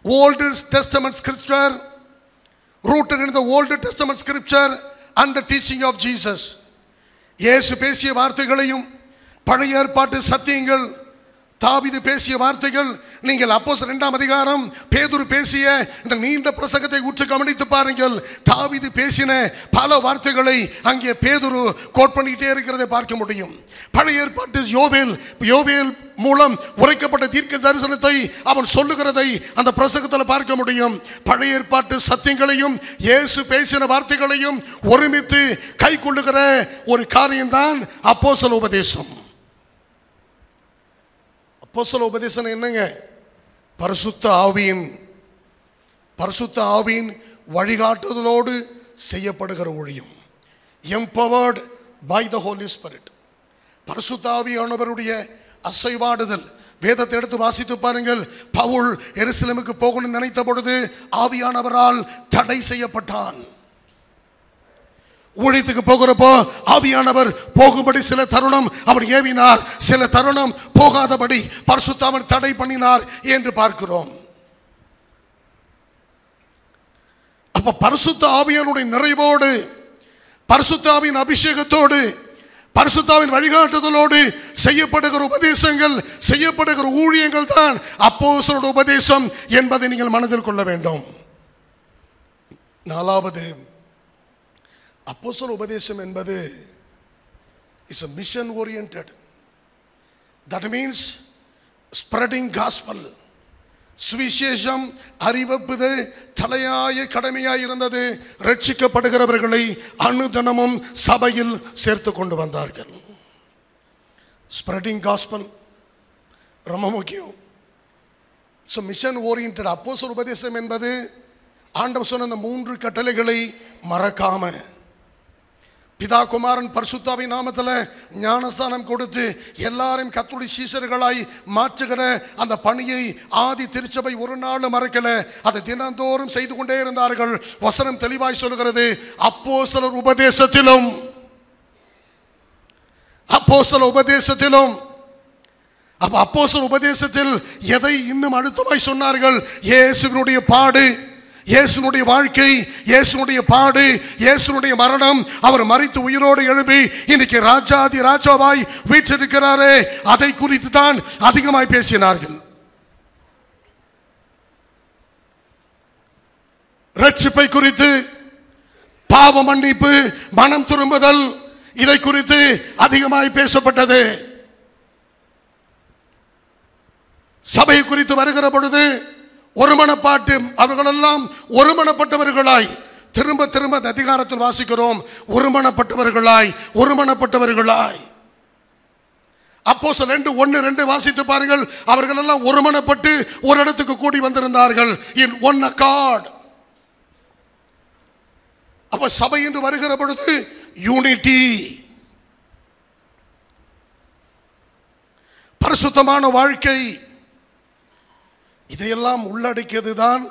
Old Testament scripture, rooted in the Old Testament scripture and the teaching of Jesus. இயேசு பேசிய வார்த்தைகளையும் பழைய ஏற்பாட்டு சத்தியங்கள், தாவீது பேசிய வார்த்தைகள். நீங்கள் அப்போஸ்தலர் 2ஆம் அதிகாரம் பேதுரு பேசிய இந்த நீண்ட பிரசங்கத்தை உற்று கவனித்து பாருங்கள். தாவீது பேசின பல வார்த்தைகளை அங்கே பேதுரு கோட் பண்ணிட்டே இருக்கிறதை பார்க்க முடியும். பழைய ஏற்பாட்டு யோவேல் மூலம் உரைக்கப்பட்ட தீர்க்க தரிசனத்தை அவன் சொல்லுகிறதை அந்த பிரசங்கத்தில் பார்க்க முடியும். பழைய ஏற்பாட்டு சத்தியங்களையும் இயேசு பேசின வார்த்தைகளையும் ஒருமித்து கை கொள்ளுகிற ஒரு காரியம்தான் அப்போஸ்தலர் உபதேசம். அப்போஸ்தலர் உபதேசம் என்னங்க? பரிசுத்த ஆவியின் வழிகாட்டுதலோடு செய்யப்படுகிற ஊழியம். Empowered by the holy spirit. பரிசுத்த ஆவியானவருடைய அசைவாடுதல். வேதத்தை எடுத்து வாசித்து பாருங்கள். பவுல் எருசலேமுக்கு போகணும்னு நினைத்த பொழுது ஆவியானவரால் தடை செய்யப்பட்டான். ஊழியத்துக்கு போகிறப்போ ஆவியானவர் போகும்படி சில தருணம் அவர் ஏவினார், சில தருணம் போகாதபடி பரிசுத்தாவியானவர் தடை பண்ணினார் என்று பார்க்கிறோம். அப்ப பரிசுத்த ஆவியானுடைய நிறைவோடு, பரிசுத்த ஆவியின் அபிஷேகத்தோடு, பரிசுத்தாவின் வழிகாட்டுதலோடு செய்யப்படுகிற உபதேசங்கள், செய்யப்படுகிற ஊழியங்கள் தான் அப்போஸ்தலர் உபதேசம் என்பதை நீங்கள் மனதில் கொள்ள வேண்டும். 4வது, அப்போஸ்தலர் உபதேசம் என்பது is a mission oriented. That means spreading gospel. சுவிசேஷம் அறிவிப்பது தலையாய கடமையாய் இருந்தது. ரட்சிக்கப்படுகிறவர்களை அனுதினமும் சபையில் சேர்த்து கொண்டு வந்தார்கள். ஸ்ப்ரெடிங் காஸ்பல் ரொம்ப முக்கியம். So mission oriented. அப்போஸ்தலர் உபதேசம் என்பது ஆண்டவர் சொன்ன அந்த 3 கட்டளைகளை மறக்காம பிதா குமாரன் பரிசுத்தாவின் நாமத்தில் ஞானஸ்தானம் கொடுத்து எல்லாரையும் கர்த்தருடைய சீஷர்களாய் மாற்றுகிற அந்த பணியை ஆதி திருச்சபை ஒரு நாள் மறக்கல. அதை தினந்தோறும் செய்து கொண்டே இருந்தார்கள். வசனம் தெளிவாய் சொல்லுகிறது, அப்போஸ்தலர் உபதேசத்திலும் அப்போஸ்தலர் உபதேசத்தில் எதை இன்னும் அழுத்தமாய் சொன்னார்கள்? இயேசுவினுடைய பாடு, இயேசுனுடைய வாழ்க்கை, இயேசுனுடைய பாடு, இயேசுனுடைய மரணம், அவர் மரித்து உயிரோடு எழுப்பி இன்னைக்கு ராஜாதி ராஜாவாய் வீற்றிருக்கிறாரே, அதை குறித்து தான் அதிகமாய் பேசினார்கள். ரட்சிப்பை குறித்து, பாவ மன்னிப்பு, மனம் திரும்புதல், இதை குறித்து அதிகமாய் பேசப்பட்டது. சபை குறித்து வருகிற பொழுது ஒருமனப்பாட்டு, அவர்களெல்லாம் ஒருமனப்பட்டவர்களாய், திரும்ப திரும்ப அந்த அதிகாரத்தில் வாசிக்கிறோம், ஒருமனப்பட்டவர்களாய் ஒருமனப்பட்டவர்களாய். அப்போஸ்தலர் 2:1-2 வாசித்து பாருங்கள். அவர்கள் எல்லாம் ஒருமனப்பட்டு ஒரு இடத்துக்கு கூடி வந்திருந்தார்கள். In one accord. அப்ப சபை என்று வருகிற பொழுது யூனிட்டி, பரிசுத்தமான வாழ்க்கை, இதையெல்லாம் உள்ளடக்கியதுதான்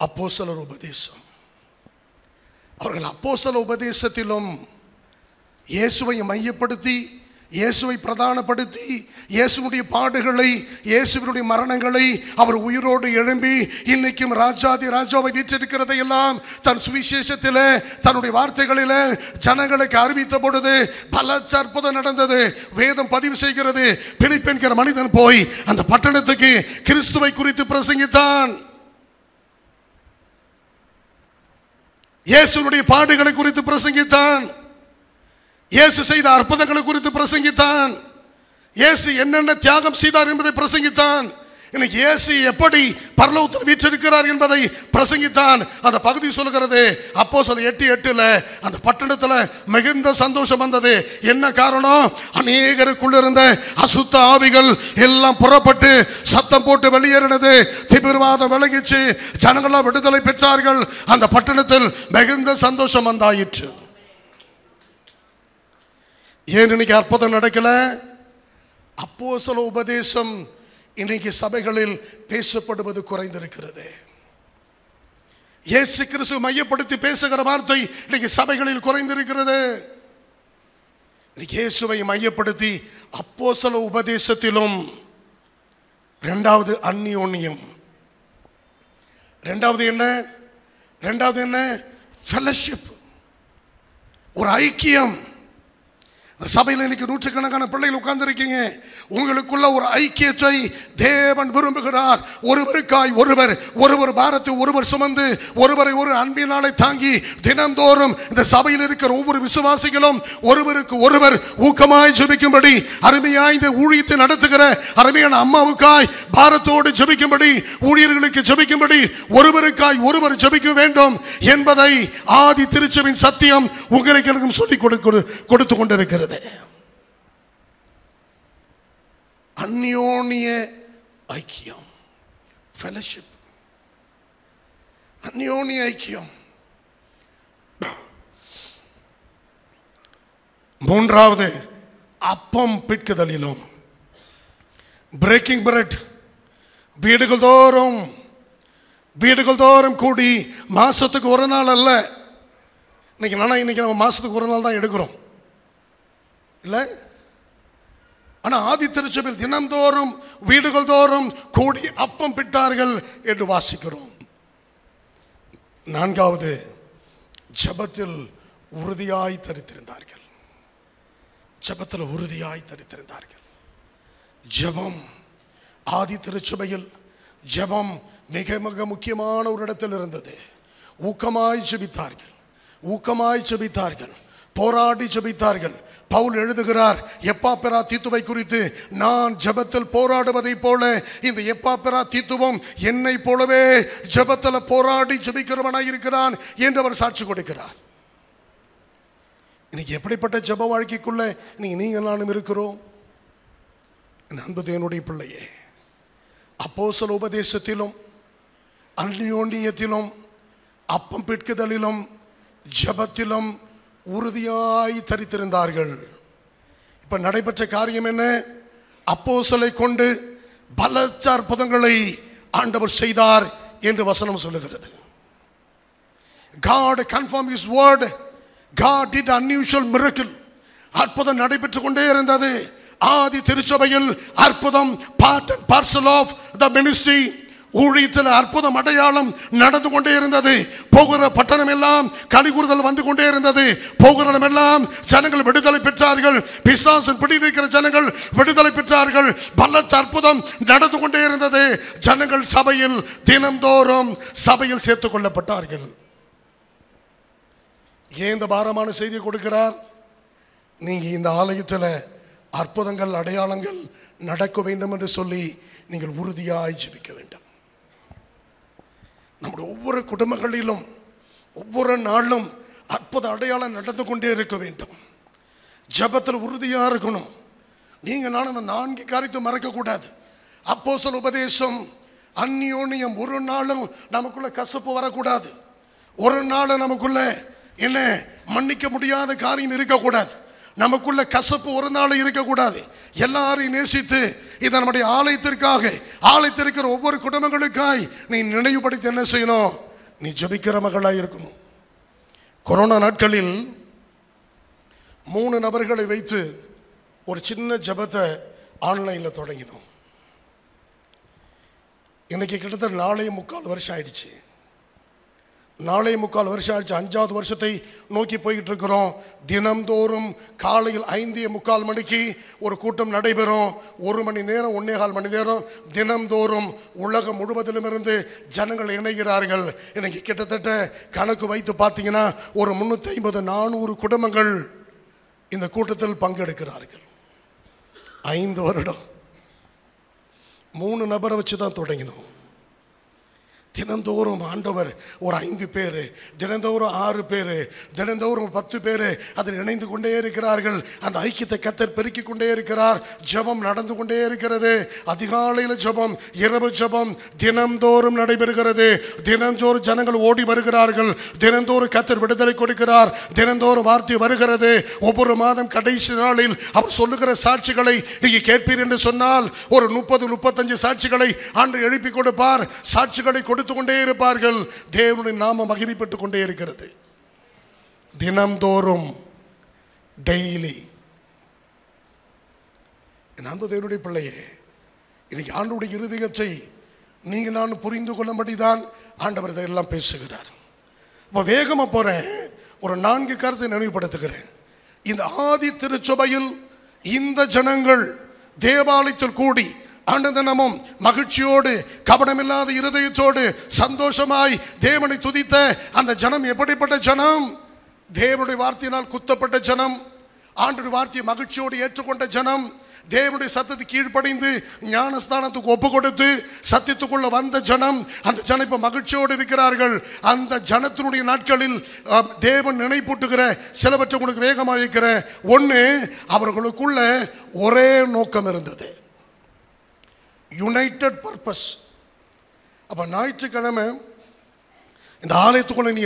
அப்போஸ்தலர் உபதேசம். அவர்கள் அப்போஸ்தலர் உபதேசத்திலும் இயேசுவை மையப்படுத்தி, இயேசுவை பிரதானப்படுத்தி, இயேசுடைய பாடுகளை, இயேசுவினுடைய மரணங்களை, அவர் உயிரோடு எழும்பி இன்னைக்கும் ராஜாதி ராஜாவை வீற்றிருக்கிறதை எல்லாம் தன் சுவிசேஷத்திலே, தன்னுடைய வார்த்தைகளிலே ஜனங்களுக்கு அறிவித்த பொழுது பல அற்புதம் நடந்தது. வேதம் பதிவு செய்கிறது, பிலிப்பு என்கிற மனிதன் போய் அந்த பட்டணத்துக்கு கிறிஸ்துவை குறித்து பிரசங்கித்தான். இயேசுனுடைய பாடுகளை குறித்து பிரசங்கித்தான். இயேசு செய்த அற்புதங்களை குறித்து பிரசங்கித்தான். இயேசு என்னென்ன தியாகம் செய்தார் என்பதை பிரசங்கித்தான். இன்னைக்கு இயேசு எப்படி பரலோகத்தில் வீற்றிருக்கிறார் என்பதை பிரசங்கித்தான். அந்த பகுதி சொல்லுகிறது, அப்போஸ்தலர் 8:8 அந்த பட்டணத்தில் மிகுந்த சந்தோஷம் வந்தது. என்ன காரணம்? அநேகருக்குள்ள இருந்த அசுத்த ஆவிகள் எல்லாம் புறப்பட்டு சத்தம் போட்டு வெளியேறினது. திமிர்வாதம் விலகிச்சு, ஜனங்களாம் விடுதலை பெற்றார்கள். அந்த பட்டணத்தில் மிகுந்த சந்தோஷம் வந்தாயிற்று. ஏன் இன்னைக்கு அற்புதம் நடக்கல? அப்போஸ்தல உபதேசம் இன்னைக்கு சபைகளில் பேசப்படுவது குறைந்திருக்கிறது. இயேசு கிறிஸ்து மையப்படுத்தி பேசுகிற வார்த்தை இன்னைக்கு சபைகளில் குறைந்திருக்கிறது. இயேசுவை மையப்படுத்தி அப்போஸ்தல உபதேசத்திலும் இரண்டாவது அந்நியோன்யம், இரண்டாவது என்ன? ஃபெலோஷிப், ஒரு ஐக்கியம். சபையில் இன்னைக்கு நூற்றுக்கணக்கான பிள்ளைகள் உட்கார்ந்து இருக்கீங்க. உங்களுக்குள்ள ஒரு ஐக்கியத்தை தேவன் விரும்புகிறார். ஒருவருக்காய் ஒருவர் பாரத்தை ஒருவர் சுமந்து, ஒருவரை ஒரு அன்பினாலே தாங்கி, தினந்தோறும் இந்த சபையில் இருக்கிற ஒவ்வொரு விசுவாசிகளும் ஒருவருக்கு ஒருவர் ஊக்கமாய் ஜெபிக்கும்படி, அருமையாய் இந்த ஊழியத்தை நடத்துகிற அருமையான அம்மாவுக்காய் பாரத்தோடு ஜெபிக்கும்படி, ஊழியர்களுக்கு ஜெபிக்கும்படி, ஒருவருக்காய் ஒருவர் ஜெபிக்க வேண்டும் என்பதை ஆதி திருச்சபையின் சத்தியம் உங்களுக்கு எனக்கும் சொல்லிக் கொடுத்து கொண்டிருக்கிறது. அந்யோன்ய ஐக்கியம், ஃபெலோஷிப், அந்யோன்ய ஐக்கியம். மூன்றாவது அப்பம் பிட்குதலிலும், பிரேக்கிங் பிரெட். வீடுகள் தோறும் கூடி, மாசத்துக்கு ஒரு நாள் அல்ல. இன்னைக்கு நம்ம மாசத்துக்கு ஒரு நாள் தான் எடுக்கிறோம் இல்லை? ஆனால் ஆதி திருச்சபையில் தினந்தோறும் வீடுகள் தோறும் கூடி அப்பம் பிட்டார்கள் என்று வாசிக்கிறோம். நான்காவது, ஜெபத்தில் உறுதியாய் தரித்திருந்தார்கள். ஜெபம், ஆதி திருச்சபையில் ஜெபம் மிக மிக முக்கியமான ஒரு இடத்தில் இருந்தது. ஊக்கமாய் ஜெபித்தார்கள், போராடி ஜெபித்தார்கள். பவுல் எழுதுகிறார் எப்பாப்பெரா தீத்துவை குறித்து, நான் ஜெபத்தில் போராடுவதை போல இந்த எப்பாப்பெரா தீத்துவும் என்னை போலவே ஜெபத்தில் போராடி ஜெபிக்கிறவனாய் இருக்கிறான் என்று அவர் சாட்சி கொடுக்கிறார். இன்னைக்கு எப்படிப்பட்ட ஜெப வாழ்க்கைக்குள்ள நீங்கள் நானும் இருக்கிறோம்? அன்பு தேவனுடைய பிள்ளையே, அப்போஸ்தல உபதேசத்திலும், அந்நியோன்யத்திலும், அப்பம் பிட்குதலிலும், ஜெபத்திலும் உறுதியாய் தரித்திருந்தார்கள். இப்ப நடைபெற்ற காரியம் என்ன? அப்போஸ்தலரை கொண்டு பலத்த அற்புதங்களை ஆண்டவர் செய்தார் என்று வசனம் சொல்லுகிறது. God confirmed his word. God did unusual miracle. அற்புதம் நடைபெற்றுக் கொண்டே இருந்தது. ஆதி திருச்சபையில் அற்புதம் part and parcel of the ministry. ஊழியத்தில் அற்புதம் அடையாளம் நடந்து கொண்டே இருந்தது. போகிற பட்டணம் எல்லாம் கலிகூறுதல் வந்து கொண்டே இருந்தது. போகிற எல்லாம் ஜனங்கள் விடுதலை பெற்றார்கள். பிசாசின் பிடியில் இருக்கிற ஜனங்கள் விடுதலை பெற்றார்கள். பலத்த அற்புதம் நடந்து கொண்டே இருந்தது. ஜனங்கள் சபையில் தினந்தோறும் சபையில் சேர்த்துக் கொள்ளப்பட்டார்கள். ஏன் இந்த பாரமான செய்தி கொடுக்கிறார்? நீங்க இந்த ஆலயத்தில் அற்புதங்கள் அடையாளங்கள் நடக்க வேண்டும் என்று சொல்லி நீங்கள் உறுதியாய் ஜெபிக்க வேண்டும். நம்முடைய ஒவ்வொரு குடும்பங்களிலும் ஒவ்வொரு நாளும் அற்புத அடையாளம் நடந்து கொண்டே இருக்க வேண்டும். ஜெபத்தில் உறுதியா இருக்கணும். நீங்க நான் அந்த 4 காரியத்தை மறக்கக்கூடாது. அப்போஸ்தல உபதேசம், அந்நியோன்யம், ஒரு நாளும் நமக்குள்ள கசப்பு வரக்கூடாது. ஒரு நாள் நமக்குள்ள என்ன மன்னிக்க முடியாத காரியம் இருக்கக்கூடாது. நமக்குள்ள கசப்பு ஒரு நாள் இருக்கக்கூடாது. எல்லாரையும் நேசித்து இதை நம்முடைய ஆலயத்திற்காக, ஆலயத்திற்கிற ஒவ்வொரு குடும்பங்களுக்காய் நீ நினைவுபடுத்தி என்ன செய்யணும்? நீ ஜெபிக்கிற மகளாக இருக்கணும். கொரோனா நாட்களில் 3 நபர்களை வைத்து ஒரு சின்ன ஜெபத்தை ஆன்லைனில் தொடங்கினோம். இன்னைக்கு கிட்டத்தட்ட 4.25 வருஷம் ஆயிடுச்சு. 4.25 வருஷம் ஆயிடுச்சு. 5வது வருஷத்தை நோக்கி போய்கிட்டு இருக்கிறோம். தினம்தோறும் காலையில் 5:45 மணிக்கு ஒரு கூட்டம் நடைபெறும். 1 மணி நேரம் 1.25 மணி நேரம் தினம்தோறும் உலகம் முழுவதிலும் இருந்து ஜனங்கள் இணைகிறார்கள். இன்னைக்கு கிட்டத்தட்ட கணக்கு வைத்து பார்த்தீங்கன்னா ஒரு 350-400 குடும்பங்கள் இந்த கூட்டத்தில் பங்கெடுக்கிறார்கள். 5 வருடம் 3 நபரை வச்சு தான் தொடங்கினோம். தினந்தோறும் ஆண்டவர் ஒரு 5 பேர், தினந்தோறும் 6 பேர், தினந்தோறும் 10 பேர் அதில் இணைந்து கொண்டே இருக்கிறார்கள். அந்த ஐக்கியத்தை கர்த்தர் பெருக்கிக் கொண்டே இருக்கிறார். ஜெபம் நடந்து கொண்டே இருக்கிறது. அதிகாலையில் ஜெபம், இரவு ஜெபம் தினந்தோறும் நடைபெறுகிறது. தினந்தோறும் ஜனங்கள் ஓடி வருகிறார்கள். தினந்தோறும் கர்த்தர் விடுதலை கொடுக்கிறார். தினந்தோறும் வார்த்தை வருகிறது. ஒவ்வொரு மாதம் கடைசி நாளில் அவர் சொல்லுகிற சாட்சிகளை நீங்க கேட்பீர் என்று சொன்னால் ஒரு 30-35 சாட்சிகளை ஆண்டு எழுப்பி கொடுப்பார். சாட்சிகளை கொடுத்து கொண்டே இருப்பார்கள். தேவனுடைய நாமம் மகிமைப்பட்டுக் கொண்டே இருக்கிறது. தினம்தோறும் டெய்லி. என் அன்பு தேவனுடைய பிள்ளையே, இன்னைக்கு ஆண்டவருடைய இருதயத்தை நீங்க நான் புரிந்து கொள்ளும்படிதான் ஆண்டவர் இதெல்லாம் பேசுகிறார். இப்போ வேகமா போறேன். ஒரு 4 கருத்தை நினைவுபடுத்துகிறேன். இந்த ஆதி திருச்சபையில் இந்த ஜனங்கள் தேவாலயத்தில் கூடி ஆண்டு தினமும் மகிழ்ச்சியோடு கபடமில்லாத இருதயத்தோடு சந்தோஷமாய் தேவனை துதித்த அந்த ஜனம் எப்படிப்பட்ட ஜனம்? தேவனுடைய வார்த்தையினால் குத்தப்பட்ட ஜனம், ஆண்டுடைய வார்த்தையை மகிழ்ச்சியோடு ஏற்றுக்கொண்ட ஜனம், தேவனுடைய சத்தத்தை கீழ்ப்படிந்து ஞானஸ்தானத்துக்கு ஒப்பு கொடுத்து சத்தியத்துக்குள்ள வந்த ஜனம். அந்த ஜனம் இப்ப மகிழ்ச்சியோடு இருக்கிறார்கள். அந்த ஜனத்தினுடைய நாட்களில் தேவன் நினைப்பூட்டுகிற சிலவற்றை உங்களுக்கு வேகமாக வைக்கிற ஒன்று, அவர்களுக்குள்ள ஒரே நோக்கம் இருந்தது, யுனைடெட் பர்பஸ். அப்ப ஞாயிற்றுக்கிழமை இந்த ஆலயத்துக்குள்ள நீ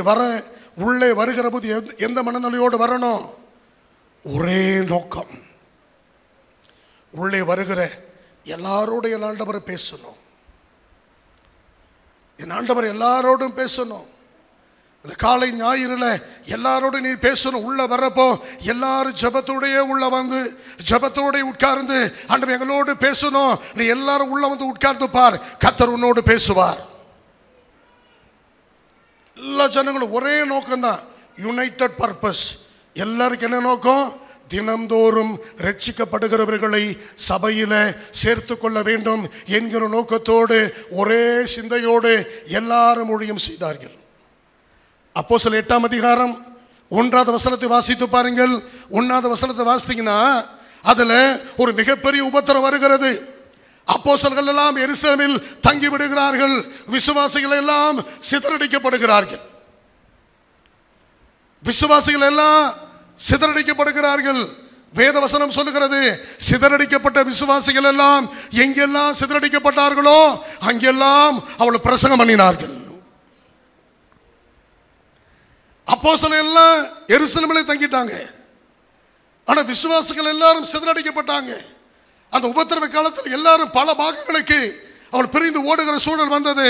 உள்ளே வருகிற போது எந்த மனநிலையோடு வரணும்? ஒரே நோக்கம். உள்ளே வருகிற எல்லாரோடைய ஆண்டவர் பேசணும். என் ஆண்டவர் எல்லாரோடும் பேசணும். இந்த காலை ஞாயிறுல எல்லாரோடும் நீ பேசணும். உள்ள வர்றப்போ எல்லாரும் ஜெபத்தோடையே உள்ள வந்து ஜெபத்தோட உட்கார்ந்து ஆண்டவர் எங்களோடு பேசணும். நீ எல்லாரும் உள்ள வந்து உட்கார்ந்து பார், கர்த்தர் உன்னோடு பேசுவார். எல்லா ஜனங்களும் ஒரே நோக்கம் தான், யுனைடெட் பர்பஸ். எல்லாருக்கும் என்ன நோக்கம்? தினந்தோறும் ரட்சிக்கப்படுகிறவர்களை சபையில சேர்த்து கொள்ள வேண்டும் என்கிற நோக்கத்தோடு ஒரே சிந்தையோடு எல்லாரும் ஊழியம் செய்தார்கள். அப்போஸ்தலர் 8ஆம் அதிகாரம் 1வது வசனத்தை வாசித்து பாருங்கள். 1வது வசனத்தை வாசித்தீங்கன்னா அதுல ஒரு மிகப்பெரிய உபத்திரம் வருகிறது. அப்போஸ்தலர்கள் எல்லாம் எருசலேமில் தங்கி விடுகிறார்கள். விசுவாசிகள் எல்லாம் சிதறடிக்கப்படுகிறார்கள். விசுவாசிகள் எல்லாம் சிதறடிக்கப்படுகிறார்கள். வேதவசனம் சொல்லுகிறது, சிதறடிக்கப்பட்ட விசுவாசிகள் எல்லாம் எங்கெல்லாம் சிதறடிக்கப்பட்டார்களோ அங்கெல்லாம் அவள் பிரசங்கம் பண்ணினார்கள். அப்போஸ்தலர்கள் எல்லாம் எருசலேமில் தங்கிட்டாங்க. ஆனா விசுவாசிகள் எல்லாரும் சிதறடிக்கப்பட்டாங்க. அந்த உபத்திரவ காலத்தில் எல்லாரும் பல பாகங்களுக்கு அவள் பிரிந்து ஓடுகிற சூழல் வந்தது.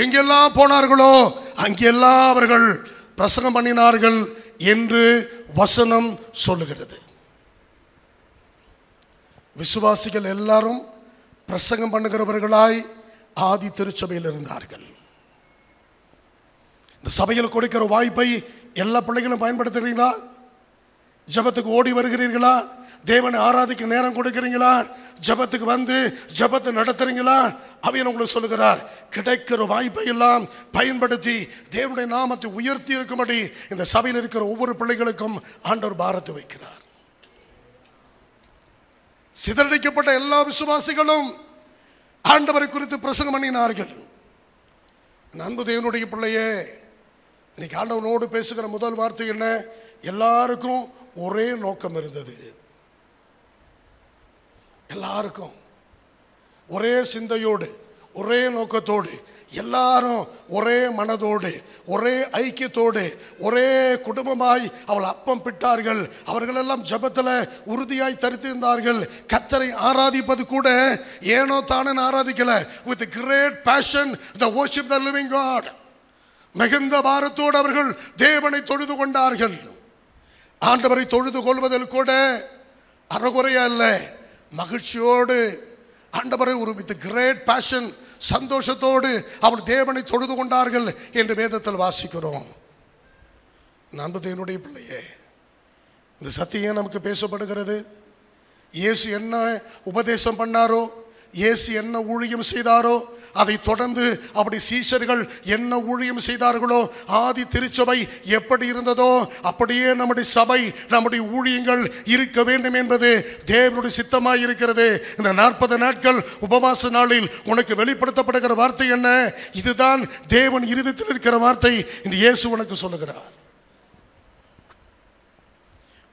எங்கெல்லாம் போனார்களோ அங்கெல்லாம் அவர்கள் பிரசங்கம் பண்ணினார்கள் என்று வசனம் சொல்லுகிறது. விசுவாசிகள் எல்லாரும் பிரசங்கம் பண்ணுகிறவர்களாய் ஆதி திருச்சபையில் இருந்தார்கள். இந்த சபையில் கொடுக்கிற வாய்ப்பை எல்லா பிள்ளைகளும் பயன்படுத்துகிறீங்களா? ஜபத்துக்கு ஓடி வருகிறீர்களா? தேவனை ஆராதிக்க நேரம் கொடுக்கிறீங்களா? ஜபத்துக்கு வந்து ஜபத்தை நடத்துறீங்களா? அவையில் உங்களுக்கு சொல்லுகிறார், கிடைக்கிற வாய்ப்பை எல்லாம் பயன்படுத்தி தேவனுடைய நாமத்தை உயர்த்தி இருக்கும்படி இந்த சபையில் இருக்கிற ஒவ்வொரு பிள்ளைகளுக்கும் ஆண்டவர் பாரத்தை வைக்கிறார். சிதறடிக்கப்பட்ட எல்லா விசுவாசிகளும் ஆண்டவரை குறித்து பிரசங்கம் பண்ணினார்கள். அன்பு தேவனுடைய பிள்ளையே, இன்னைக்கு ஆண்டவனோடு பேசுகிற முதல் வார்த்தை என்ன? எல்லாருக்கும் ஒரே நோக்கம் இருந்தது. எல்லாருக்கும் ஒரே சிந்தையோடு, ஒரே நோக்கத்தோடு, எல்லாரும் ஒரே மனதோடு, ஒரே ஐக்கியத்தோடு, ஒரே குடும்பமாய் அவள் அப்பம் பிட்டார்கள். அவர்கள் எல்லாம் ஜபத்தில் உறுதியாய் தரித்திருந்தார்கள். கர்த்தரை ஆராதிப்பது கூட ஏனோ தானே ஆராதிக்கல. with great passion the worship the living God. மிகுந்த பாரத்தோடு அவர்கள் தேவனை தொழுது கொண்டார்கள். ஆண்டவரை தொழுது கொள்வதில் கூட அறகுறையா அல்ல, மகிழ்ச்சியோடு ஆண்டவரை ஒரு வித் கிரேட் பேஷன், சந்தோஷத்தோடு அவர் தேவனை தொழுது கொண்டார்கள் என்று வேதத்தில் வாசிக்கிறோம். அன்பு தேவனுடைய பிள்ளையே, இந்த சத்தியம் நமக்கு பேசப்படுகிறது. இயேசு என்ன உபதேசம் பண்ணாரோ, இயேசு என்ன ஊழியம் செய்தாரோ, அதை தொடர்ந்து அப்படி சீஷர்கள் என்ன ஊழியம் செய்தார்களோ, ஆதி திருச்சபை எப்படி இருந்ததோ அப்படியே நம்முடைய சபை, நம்முடைய ஊழியங்கள் இருக்க வேண்டும் என்பது தேவனுடைய சித்தமாய் இருக்கிறது. இந்த 40 நாட்கள் உபவாச நாளில் உனக்கு வெளிப்படுத்தப்படுகிற வார்த்தை என்ன? இதுதான் தேவன் இருதயத்தில் இருக்கிற வார்த்தை இந்த இயேசு உனக்கு சொல்லுகிறார்.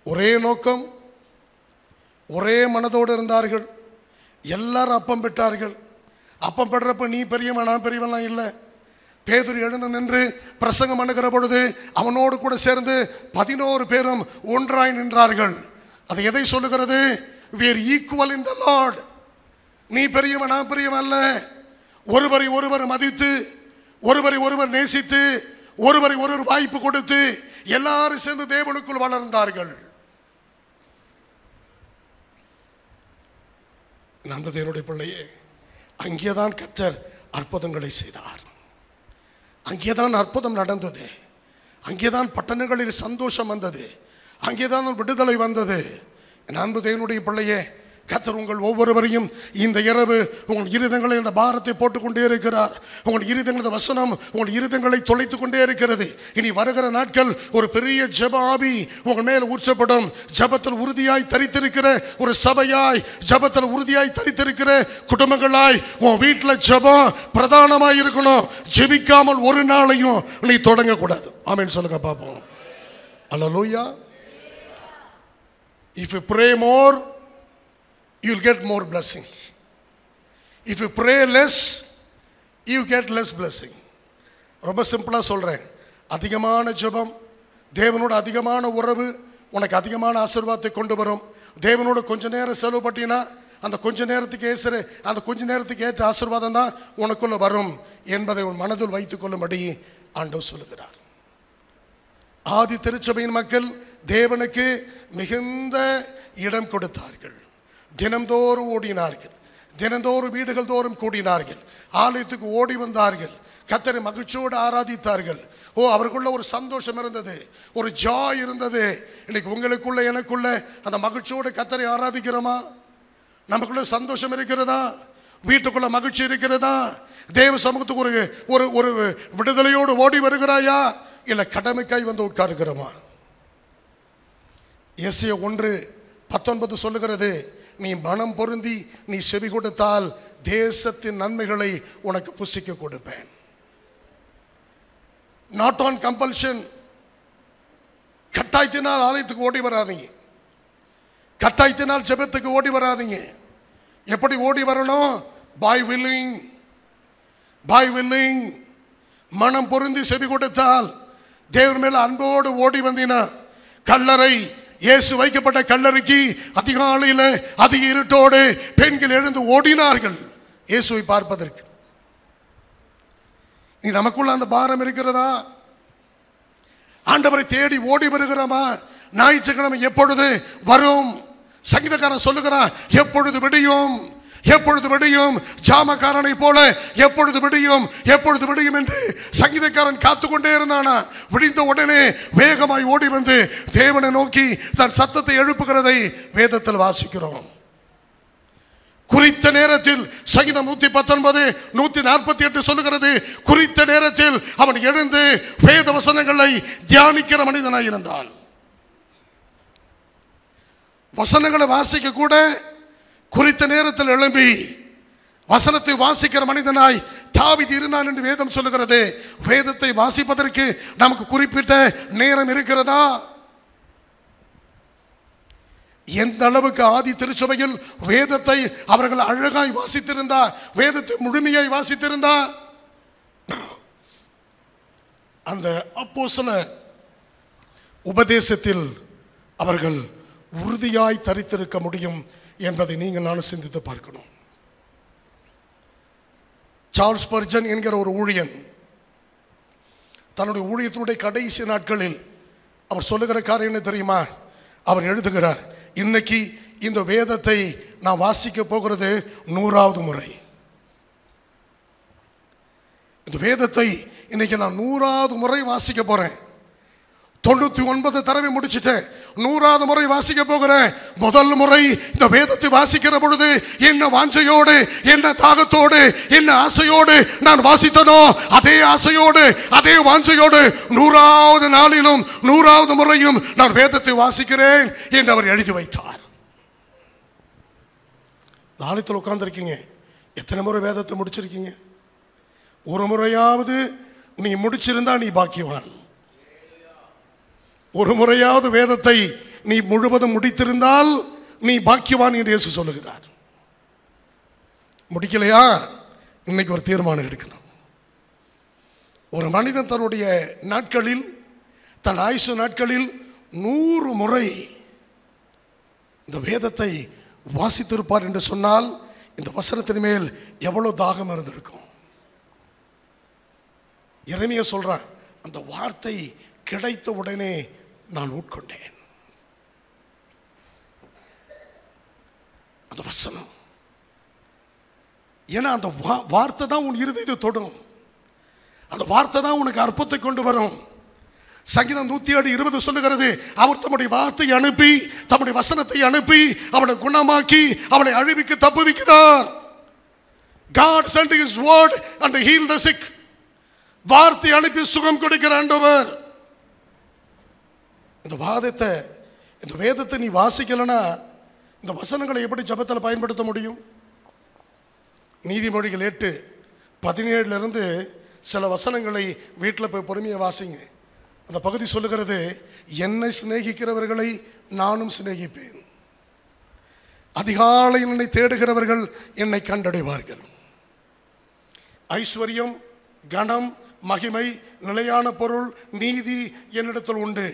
ஒரே நோக்கம், ஒரே மனதோடு இருந்தார்கள். எல்லாரும் அப்பம் பெற்றார்கள். அப்பம் பெற்றப்ப நீ பெரியவன் நான் பெரியவன்லாம் இல்லை. பேதுரு எழுந்து நின்று பிரசங்கம் பண்ணுகிற பொழுது அவனோடு கூட சேர்ந்து 11 பேரும் ஒன்றாய் நின்றார்கள். அது எதை சொல்லுகிறது? we are equal in the Lord. நீ பெரியவன் நான் பெரியவன் அல்ல. ஒருவரை ஒருவர் மதித்து, ஒருவரை ஒருவர் நேசித்து, ஒருவரை ஒருவர் வாய்ப்பு கொடுத்து எல்லாரும் சேர்ந்து தேவனுக்குள் வளர்ந்தார்கள். நம்ப தேவனுடைய பிள்ளையே, அங்கேதான் கர்த்தர் அற்புதங்களை செய்தார். அங்கேதான் அற்புதம் நடந்தது. அங்கேதான் பட்டணங்களில் சந்தோஷம் வந்தது. அங்கேதான் விடுதலை வந்தது. அன்பு தேவனுடைய பிள்ளையே, கர்த்தர் உங்கள் ஒவ்வொருவரையும் இந்த இரவு உங்கள் இருதயங்களில் இந்த பாரத்தை போட்டுக்கொண்டே இருக்கிறார். உங்கள் இருதயங்களது வசனம் உங்கள் இருதயங்களை தொலைத்து கொண்டே இருக்கிறது. இனி வருகிற நாட்கள் ஒரு பெரிய ஜெப ஆவி உங்கள் மேல் ஊற்றப்படும். ஜபத்தில் உறுதியாய் தரித்திருக்கிற ஒரு சபையாய், ஜபத்தில் உறுதியாய் தரித்திருக்கிற குடும்பங்களாய் உன் வீட்டில் ஜபம் பிரதானமாய் இருக்கணும். ஜெபிக்காமல் ஒரு நாளையும் நீ தொடங்கக்கூடாது. ஆமென் சொல்லுங்க பார்ப்போம். அல்லேலூயா. If you pray more, you'll get more blessing. If you pray less, you get less blessing. ரொம்ப சிம்பிளா சொல்றேன். அதிகமான ஜெபம், தேவனோட அதிகமான உறவு உனக்கு அதிகமான ஆசீர்வாதத்தை கொண்டு வரும். தேவனோட கொஞ்ச நேரம் செலவு பண்ணினா அந்த கொஞ்ச நேரத்துக்கு ஏற்ற ஆசீர்வாதம் தான் உனக்குள்ள வரும் என்பதை உன் மனதில் வைத்துக் கொள்ளும்படி ஆண்டவர் சொல்லுகிறார். ஆதி திருச்சபையின் மக்கள் தேவனுக்கு மிகுந்த இடம் கொடுத்தார்கள். தினந்தோறும் ஓடினார்கள். தினந்தோறும் வீடுகள் தோறும் கூடினார்கள். ஆலயத்துக்கு ஓடி வந்தார்கள். கர்த்தரை மகிழ்ச்சியோடு ஆராதித்தார்கள். அவருக்குள்ள ஒரு சந்தோஷம் இருந்தது, ஒரு ஜாய் இருந்தது. இன்னைக்கு உங்களுக்குள்ள எனக்குள்ள அந்த மகிழ்ச்சியோடு கர்த்தரை ஆராதிக்கிறோமா? நமக்குள்ள சந்தோஷம் இருக்கிறதா? வீட்டுக்குள்ள மகிழ்ச்சி இருக்கிறதா? தேவ சமூகத்துக்கு ஒரு ஒரு விடுதலையோடு ஓடி வருகிறாயா? இல்லை கடமைக்காய் வந்து உட்காருகிறோமா? எஸ்ஐயா 1:19 சொல்லுகிறது, நீ மனம் பொருந்தி நீ செவி கொடுத்தால் தேசத்தின் நன்மைகளை உனக்கு புசிக்க கொடுப்பேன். Not on compulsion. கட்டாயத்தினால் ஆலயத்துக்கு ஓடி வராதீங்க. கட்டாயத்தினால் ஜெபத்துக்கு ஓடி வராதீங்க. எப்படி ஓடி வரணும்? By willing. மனம் பொருந்தி செவி கொடுத்தால், தேவன் மேல அன்போடு ஓடி வந்தீனா, கல்லறை இயேசு வைக்கப்பட்ட கல்லறைக்கு அதிகாலையில் அதிக இருட்டோடு பெண்கள் எழுந்து ஓடினார்கள் இயேசுவை பார்ப்பதற்கு. நீ நமக்குள்ள அந்த பாரம் இருக்கிறதா? ஆண்டவரை தேடி ஓடி வருகிறோமா? ஞாயிற்றுக்கிழமை எப்பொழுது வரும்? சங்கீதக்காரன் சொல்லுகிறான், எப்பொழுது விடியும், எப்பொழுது விடியும், ஜாமக்காரனை போல எப்பொழுது விடியும் எப்பொழுது விடியும் என்று சங்கீதக்காரன் காத்து கொண்டே இருந்தானா. விடிந்த உடனே வேகமாய் ஓடி வந்து தேவனை நோக்கி தன் சத்தத்தை எழுப்புகிறதை வேதத்தில் வாசிக்கிறோம். குறித்த நேரத்தில் சங்கீதம் 119 148 சொல்லுகிறது, குறித்த நேரத்தில் அவன் எழுந்து வேத வசனங்களை தியானிக்கிற மனிதனாய் இருந்தான். வசனங்களை வாசிக்க கூட குறித்த நேரத்தில் எழும்பி வசனத்தை வாசிக்கிற மனிதனாய் தாவீது இருந்தான் என்று வேதம் சொல்லுகிறது. வேதத்தை வாசிப்பதற்கு நமக்கு குறிப்பிட்ட நேரம் இருக்கிறதா? எந்த அளவுக்கு ஆதி திருச்சபையில் வேதத்தை அவர்கள் அழகாய் வாசித்திருந்தா, வேதத்தை முழுமையாய் வாசித்திருந்தா, அந்த அப்போஸ்தல உபதேசத்தில் அவர்கள் உறுதியாய் தரித்திருக்க முடியும் என்பதை நீங்கள் நானும் சிந்தித்து பார்க்கணும். சார்ல்ஸ் ஸ்பர்ஜன் என்கிற ஒரு ஊழியன் தன்னுடைய ஊழியத்தினுடைய கடைசி நாட்களில் அவர் சொல்லுகிற காரியம் என்ன தெரியுமா? அவர் எழுதுகிறார், இன்னைக்கு இந்த வேதத்தை நான் வாசிக்க போகிறது 100வது முறை. இந்த வேதத்தை இன்னைக்கு நான் 100வது முறை வாசிக்க போறேன். 99 தடவை முடிச்சிட்டேன், 100வது முறை வாசிக்க போகிறேன். முதல் முறை இந்த வேதத்தை வாசிக்கிற பொழுது என்ன வாஞ்சையோடு, என்ன தாகத்தோடு, என்ன ஆசையோடு நான் வாசித்தனோ அதே ஆசையோடு அதே வாஞ்சையோடு 100வது நாளிலும் 100வது முறையும் நான் வேதத்தை வாசிக்கிறேன் என்று அவர் எழுதி வைத்தார். நாளைத்தில் உட்கார்ந்துருக்கீங்க, எத்தனை முறை வேதத்தை முடிச்சிருக்கீங்க? ஒரு முறையாவது நீ முடிச்சிருந்தா நீ பாக்கியவான். ஒரு முறையாவது வேதத்தை நீ முழுவதும் முடித்திருந்தால் நீ பாக்கியவான் என்று இயேசு சொல்லுகிறார். முடிக்கலையா? இன்னைக்கு ஒரு தீர்மானம் எடுக்கணும். ஒரு மனிதன் தன்னுடைய நாட்களில், தன் ஆயுசு நாட்களில் 100 முறை இந்த வேதத்தை வாசித்திருப்பார் என்று சொன்னால் இந்த வசனத்தின் மேல் எவ்வளவு தாகம் இருந்திருக்கும். எரேமியா சொல்றான், அந்த வார்த்தை கிடைத்த உடனே நான் உட்கொண்டேன். அந்த வசனம், ஏன்னா அந்த வார்த்தை தான் உன் இருதயத்தை தொடும். அந்த வார்த்தை தான் உனக்கு அற்புதத்தை கொண்டு வரும். சங்கீதம் 107:20 சொல்லுகிறது, அவர் தம்முடைய வார்த்தையை அனுப்பி, தம்முடைய வசனத்தை அனுப்பி அவனை குணமாக்கி அவனை அழிவுக்கு தப்புவிக்கிறார். God sent his word and healed the sick. வார்த்தை அனுப்பி சுகம் கொடுக்கிற ஆண்டவர். இந்த வேதத்தை நீ வாசிக்கலனா இந்த வசனங்களை எப்படி ஜெபத்தில் பயன்படுத்த முடியும்? நீதிமொழிகள் 8:17 சில வசனங்களை வீட்டில் போய் பொறுமையை வாசிங்க. அந்த பகுதி சொல்லுகிறது, என்னை சிநேகிக்கிறவர்களை நானும் சிநேகிப்பேன், அதிகாலையில் என்னை தேடுகிறவர்கள் என்னை கண்டடைவார்கள். ஐஸ்வர்யம், கனம், மகிமை, நிலையான பொருள், நீதி என்னிடத்தில் உண்டு.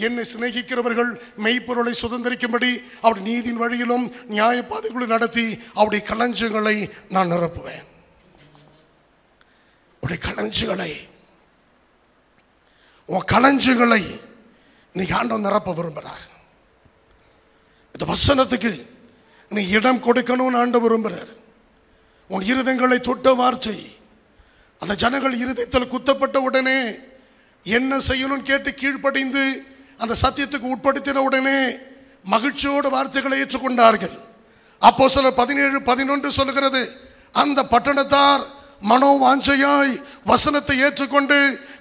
என்னை சிநேகிக்கிறவர்கள் மெய்ப்பொருளை சுதந்திரிக்கும்படி அவருடைய நீதியின் வழியிலும் நியாய பாதைகளை நடத்தி அவருடைய களஞ்சியங்களை நான் நிரப்புவேன். உடைய களஞ்சியங்களை, உன் களஞ்சியங்களை நீ ஆண்டவர் நிரப்ப விரும்புகிறார். இந்த வசனத்துக்கு நீ இடம் கொடுக்கணும்னு ஆண்டவர் விரும்புகிறார். உன் இருதயங்களை தொட்ட வார்த்தை அந்த ஜனங்கள் இருதயத்தில் குத்தப்பட்ட உடனே என்ன செய்யணும்னு கேட்டு கீழ்ப்படிந்து அந்த சத்தியத்துக்கு உட்படுத்தின உடனே மகிழ்ச்சியோடு வார்த்தைகளை ஏற்றுக்கொண்டார்கள். அப்போஸ்தலர் 17:11 சொல்லுகிறது, அந்த பட்டணத்தார் மனோவாஞ்சையாய் வசனத்தை ஏற்றுக்கொண்டு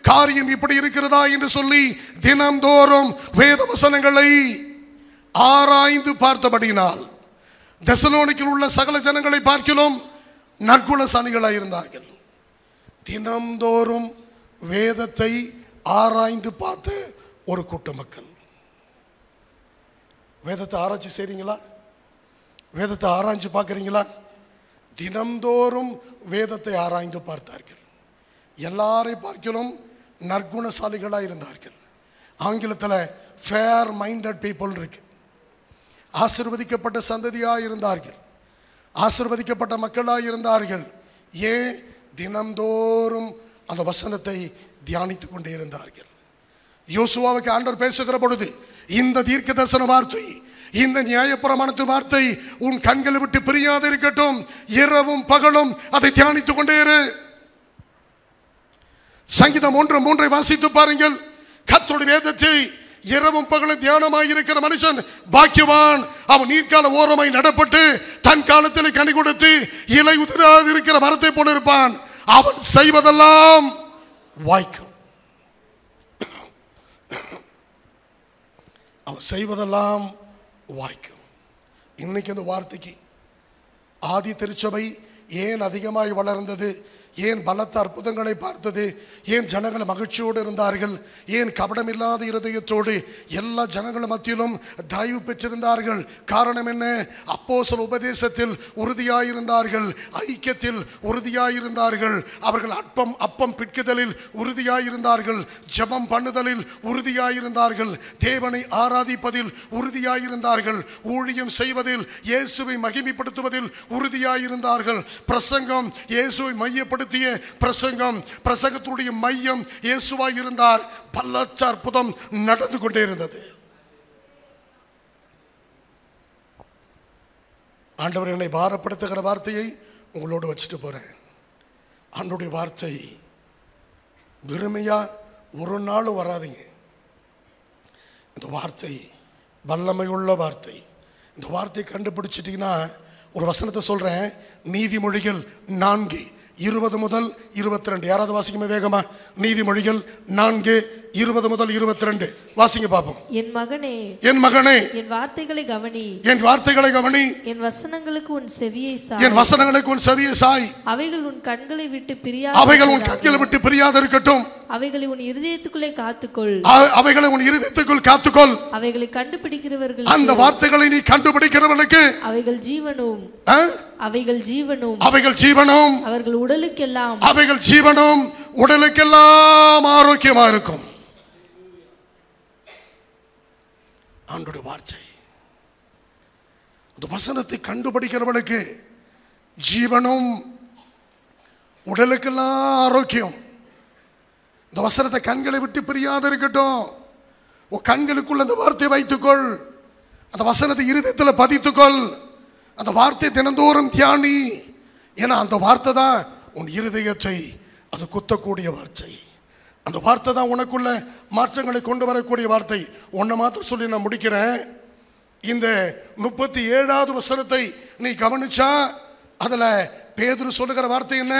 காரியம் இப்படி இருக்கிறதா என்று சொல்லி தினம்தோறும் வேத வசனங்களை ஆராய்ந்து பார்த்தபடியினால் தெசலோனிக்கில் உள்ள சகல ஜனங்களை பார்க்கிலும் நற்குணசாலிகளாய் இருந்தார்கள். தினம்தோறும் வேதத்தை ஆராய்ந்து பார்த்து ஒரு கூட்ட மக்கள். வேதத்தை ஆராய்ச்சி செய்றீங்களா? வேதத்தை ஆராய்ச்சி பார்க்குறீங்களா? தினம்தோறும் வேதத்தை ஆராய்ந்து பார்த்தார்கள். எல்லாரை பார்க்கிலும் நற்குணசாலிகளாக இருந்தார்கள். ஆங்கிலத்தில் ஃபேர் மைண்டட் பீப்புள் இருக்கு. ஆசீர்வதிக்கப்பட்ட சந்ததியாக இருந்தார்கள், ஆசீர்வதிக்கப்பட்ட மக்களாக இருந்தார்கள். ஏன்? தினம்தோறும் அந்த வசனத்தை தியானித்து கொண்டே இருந்தார்கள். யோசுவாவுக்கு ஆண்டவர் பேசுகிற பொழுது இந்த தீர்க்க தரிசன வார்த்தை இந்த நியாயப்பிரமாணத்து வார்த்தை உன் கண்களை விட்டு பிரியாது இருக்கட்டும். இரவும் பகலும் அதை தியானித்துக் கொண்டே இரு. சங்கீதம் 1:3 வாசித்து பாருங்கள். கர்த்தருடைய வேதத்தை இரவும் பகலும் தியானமாய் இருக்கிற மனுஷன் பாக்கியவான். அவன் நீர்க்கால ஓரமாய் நடப்பட்டு தன் காலத்தில் கனி கொடுத்து இலை உதிராது இருக்கிற மரத்தை போல இருப்பான். அவன் செய்வதெல்லாம் வாய்க்கும். அவன் செய்வதெல்லாம் வாய்க்கும். இன்னைக்கு இந்த வார்த்தைக்கு ஆதி திருச்சபை ஏன் அதிகமாய் வளர்ந்தது, ஏன் பலத்த அற்புதங்களை பார்த்தது, ஏன் ஜனங்கள் மகிழ்ச்சியோடு இருந்தார்கள், ஏன் கபடமில்லாத இருதயத்தோடு எல்லா ஜனங்கள் மத்தியிலும் தயவு பெற்றிருந்தார்கள்? காரணம் என்ன? அப்போஸ்தல உபதேசத்தில் உறுதியாயிருந்தார்கள், ஐக்கியத்தில் உறுதியாயிருந்தார்கள், அவர்கள் அப்பம் பிட்குதலில் உறுதியாயிருந்தார்கள், ஜெபம் பண்ணுதலில் உறுதியாயிருந்தார்கள், தேவனை ஆராதிப்பதில் உறுதியாயிருந்தார்கள், ஊழியம் செய்வதில் இயேசுவை மகிமைப்படுத்துவதில் உறுதியாயிருந்தார்கள். பிரசங்கம் இயேசுவை மையப்படுத்திய பிரசங்கம், பிரசங்கத்துடைய மையம் இயேசுவாய் இருந்தார். பலத்த அற்புதம் நடந்து கொண்டே இருந்தது. ஆண்டவர் என்னை பாரப்படுத்துகிற வார்த்தையை உங்களோடு வச்சுட்டு போறேன். ஆண்டவருடைய வார்த்தை வெறுமையா ஒரு நாளும் வராதுங்க. இந்த வார்த்தை வல்லமையுள்ள வார்த்தை. இந்த வார்த்தையை கண்டுபிடிச்சிட்டீங்கன்னா ஒரு வசனத்தை சொல்றேன். நீதிமொழிகள் 4:20 முதல் 22. யாராவது வாசிக்குமே வேகமா? நீதிமொழிகள் 4:20-22 வாசிங்க பாப்போம். என் மகனே, என் மகனே, என் வார்த்தைகளை கவனி, என் வார்த்தைகளை கவனி, என் வசனங்களுக்கு உன் செவியை சாய், என் வசனங்களுக்கு உன் செவியை சாய். அவைகள் உன் கண்களை விட்டு பிரியாது இருக்கட்டும். அவைகளை உன் இருதயத்துக்குள்ளே காத்துக்கொள், அவைகளை உன் இருதயத்துக்குள் காத்துக்கொள். அவைகளை கண்டுபிடிக்கிறவர்கள், அந்த வார்த்தைகளை நீ கண்டுபிடிக்கிறவனுக்கு அவைகள் ஜீவனும், அவைகள் ஜீவனும், அவைகள் ஜீவனும், அவர்கள் உடலுக்கெல்லாம், அவைகள் ஜீவனும், உடலுக்கெல்லாம் ஆரோக்கியமா இருக்கும். ஆண்டவருடைய வார்த்தை அந்த வசனத்தை கண்டுபிடிக்கிறவனுக்கு ஜீவனும், உடலுக்கெல்லாம் ஆரோக்கியம். இந்த வசனத்தை கண்களை விட்டு பிரியாது இருக்கட்டும். உன் கண்களுக்குள்ள அந்த வார்த்தையை வைத்துக்கொள். அந்த வசனத்தை இருதயத்தில் பதித்துக்கொள். அந்த வார்த்தை தினந்தோறும் தியானி. ஏன்னா அந்த வார்த்தை தான் உன் இருதயத்தை அது குத்தக்கூடிய வார்த்தை. அந்த வார்த்தை தான் உனக்குள்ள மாற்றங்களை கொண்டு வரக்கூடிய வார்த்தை. ஒன்றை மாத்திரம் சொல்லி நான் முடிக்கிறேன். இந்த 37வது வசனத்தை நீ கவனிச்சா அதுல பேதுரு சொல்லுகிற வார்த்தை என்ன?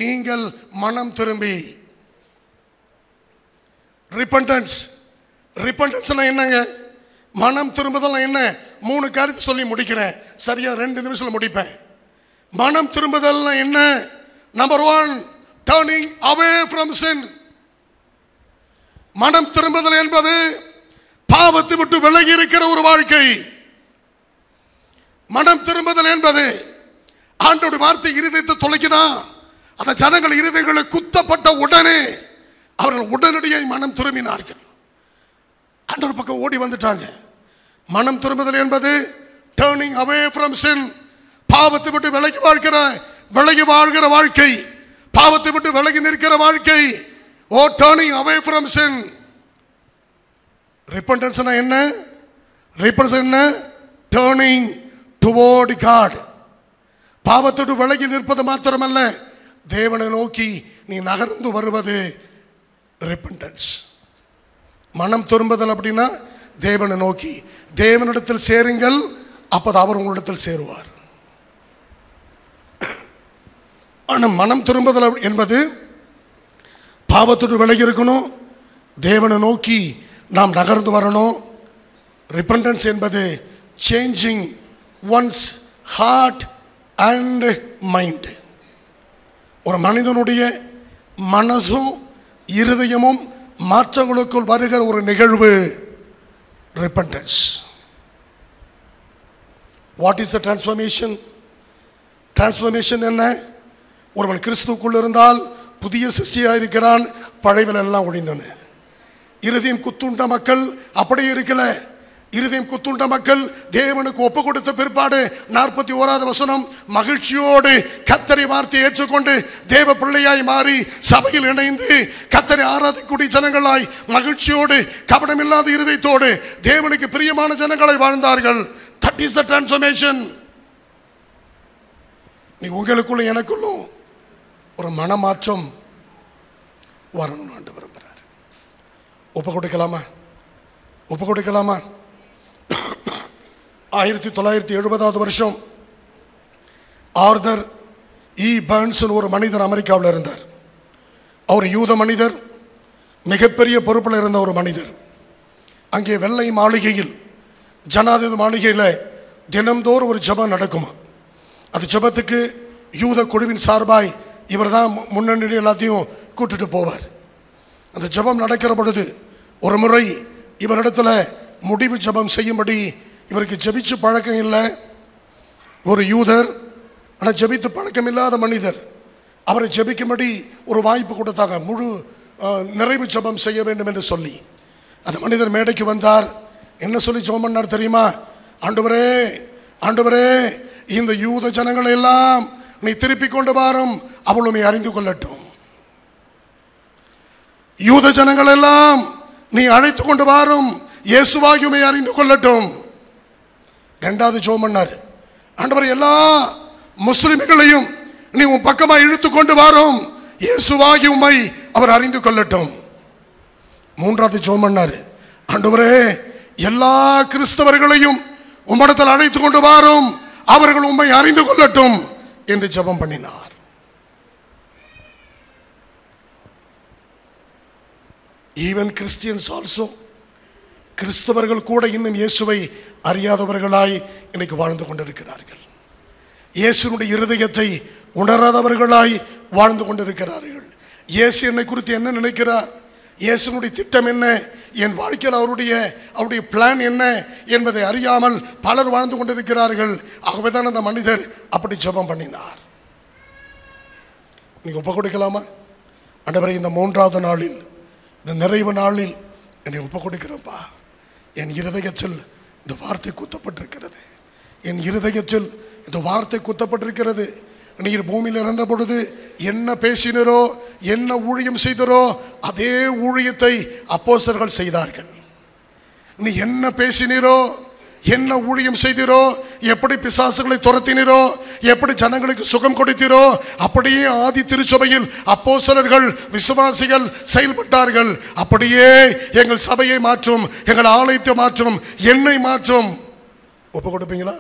நீங்கள் மனம் திரும்பி. ரிப்பன்டன்ஸ். ரிப்பன்டன்ஸ்னா என்னங்க? மனம் திரும்புதல் என்ன? 3 காரியத்தை சொல்லி முடிக்கிறேன். சரியா 2 நிமிஷம் முடிப்பேன். மனம் திரும்புதல் என்ன? Number 1, turning away from sin. மனம் திரும்புதல் என்பது பாவத்தை விட்டு விலகி இருக்கிற ஒரு வாழ்க்கை. மனம் திரும்புதல் என்பது ஆண்டவருடைய வார்த்தை இருதயத்தை தொலைக்குதான். அந்த ஜனங்கள் இருதயங்களை குத்தப்பட்ட உடனே அவர்கள் உடனடியாக மனம் திரும்பினார்கள். ஆண்டவர் பக்கம் ஓடி வந்துட்டாங்க. மனம் திரும்புதல் என்பது டர்னிங் அவே ஃப்ரம் சின். பாவத்தை விட்டு விலகி வாழ்கிற வாழ்க்கை, பாவத்தை விட்டு விலகி நிற்கிற வாழ்க்கை. Oh, turning away from sin. Repentance என்ன? ரிப்பன்டன்ஸ் என்ன? Turning toward God. பாவத்தோடு விலகி நிற்பது மாத்திரமல்ல, தேவனை நோக்கி நீ நகர்ந்து வருவது ரிப்பன்டன்ஸ். மனம் திரும்புதல் அப்படின்னா தேவனை நோக்கி, தேவனிடத்தில் சேருங்கள், அப்போது அவர் உங்களிடத்தில் சேருவார். ஆனால் மனம் திரும்புதல் என்பது பாவத்தோடு விலகி இருக்கணும், தேவனை நோக்கி நாம் நகர்ந்து வரணும். ரிப்பன்டன்ஸ் என்பது changing one's heart and mind. ஒரு மனிதனுடைய மனசும் இருதயமும் மாற்றங்களுக்குள் வருகிற ஒரு நிகழ்வு repentance. What is the transformation? Transformation என்ன? ஒருவன் கிறிஸ்துவுக்குள் இருந்தால் புதிய சிருஷ்டியாக இருக்கிறான், பழையவன் எல்லாம் ஒழிந்தன. இருதயம் குத்துண்ட மக்கள் அப்படியே இருக்கல. இருதயம் குத்துண்ட மக்கள் தேவனுக்கு ஒப்பு கொடுத்த பிற்பாடு 41வது வசனம், மகிழ்ச்சியோடு கர்த்தரை வார்த்தையை ஏற்றுக்கொண்டு தேவ பிள்ளையாய் மாறி சபையில் இணைந்து கர்த்தரை ஆராதிக்கூடிய ஜனங்களாய் மகிழ்ச்சியோடு கபடமில்லாத இருதயத்தோடு தேவனுக்கு பிரியமான ஜனங்களாய் வாழ்ந்தார்கள். That is the transformation. நீ உங்களுக்குள்ள எனக்குள்ளும் ஒரு மனமாற்றம் வரணும் ஆண்டு விரும்புகிறார். ஒப்பு கொடுக்கலாமா? ஒப்பு கொடுக்கலாமா? 1970வது வருஷம் ஆர்தர் இ பர்ன்ஸ் ஒரு மனிதர் அமெரிக்காவில் இருந்தார். அவர் யூத மனிதர், மிகப்பெரிய பொறுப்பில் இருந்த ஒரு மனிதர். அங்கே வெள்ளை மாளிகையில், ஜனாதிபதி மாளிகையில் தினம்தோறும் ஒரு ஜெபம் நடக்குமா. அது ஜெபத்துக்கு யூத குழுவின் சார்பாய் இவர் தான் முன்னணி எல்லாத்தையும் கூட்டிட்டு போவார். அந்த ஜெபம் நடக்கிற பொழுது ஒரு முறை இவரிடத்துல முடிவு ஜெபம் செய்யும்படி, இவருக்கு ஜெபிச்சு பழக்கம் இல்லை, ஒரு யூதர், ஆனால் ஜெபித்து பழக்கம் இல்லாத மனிதர், அவரை ஜெபிக்கும்படி ஒரு வாய்ப்பு கொடுத்தாங்க. முழு நிறைவு ஜெபம் செய்ய வேண்டும் என்று சொல்லி அந்த மனிதர் மேடைக்கு வந்தார். என்ன சொல்லி ஜெபம் பண்ணார் தெரியுமா? ஆண்டவரே, ஆண்டவரே, இந்த யூத ஜனங்களை எல்லாம் நீ திருப்பி கொண்டு வாரும், அவளுமே அறிந்து கொள்ளட்டும். யூத ஜனங்கள் எல்லாம் நீ அழைத்து கொண்டு வாரும், இயேசுவாகியுமே அறிந்து கொள்ளட்டும். இரண்டாவது ஜெபம் பண்ணார், ஆண்டவர் எல்லா முஸ்லிம்களையும் நீ உன் பக்கமா இழுத்து கொண்டு வாரும், இயேசுவாகி உம்மை அவர் அறிந்து கொள்ளட்டும். மூன்றாவது ஜெபம் பண்ணார், ஆண்டவரே எல்லா கிறிஸ்தவர்களையும் உம்மிடத்தில் அழைத்து கொண்டு வாரும், அவர்கள் உம்மை அறிந்து கொள்ளட்டும் என்று ஜெபம் பண்ணினார். ஈவன் கிறிஸ்டியன்ஸ் ஆல்சோ, கிறிஸ்தவர்கள் கூட இன்னும் இயேசுவை அறியாதவர்களாய் இன்னைக்கு வாழ்ந்து கொண்டிருக்கிறார்கள். இயேசுனுடைய இருதயத்தை உணராதவர்களாய் வாழ்ந்து கொண்டிருக்கிறார்கள். இயேசு என்னை குறித்து என்ன நினைக்கிறார், இயேசுனுடைய திட்டம் என்ன, என் வாழ்க்கையில் அவருடைய பிளான் என்ன என்பதை அறியாமல் பலர் வாழ்ந்து கொண்டிருக்கிறார்கள். ஆகவேதான் அந்த மனிதர் அப்படி ஜெபம் பண்ணினார். நீங்க ஒப்பு கொடுக்கலாமா? ஆண்டவரே, இந்த 3வது நாளில், இந்த நிறைவு நாளில் என்னை ஒப்பு கொடுக்கிறப்பா. என் இருதயத்தில் இந்த வார்த்தை குத்தப்பட்டிருக்கிறது, என் இருதயத்தில் இந்த வார்த்தை குத்தப்பட்டிருக்கிறது. நீர் பூமியில் இருந்த பொழுது என்ன பேசினரோ, என்ன ஊழியம் செய்தரோ, அதே ஊழியத்தை அப்போஸ்தலர்கள் செய்தார்கள். நீ என்ன பேசினீரோ, என்ன ஊழியம் செய்தீரோ, எப்படி பிசாசுகளை துரத்தினீரோ, எப்படி ஜனங்களுக்கு சுகம் கொடுத்தீரோ, அப்படியே ஆதி திருச்சபையில் அப்போஸ்தலர்கள், விசுவாசிகள் செயல்பட்டார்கள். அப்படியே எங்கள் சபையை மாற்றும், எங்கள் ஆலயத்தை மாற்றும், என்னை மாற்றும். ஒப்பு கொடுப்பீங்களா?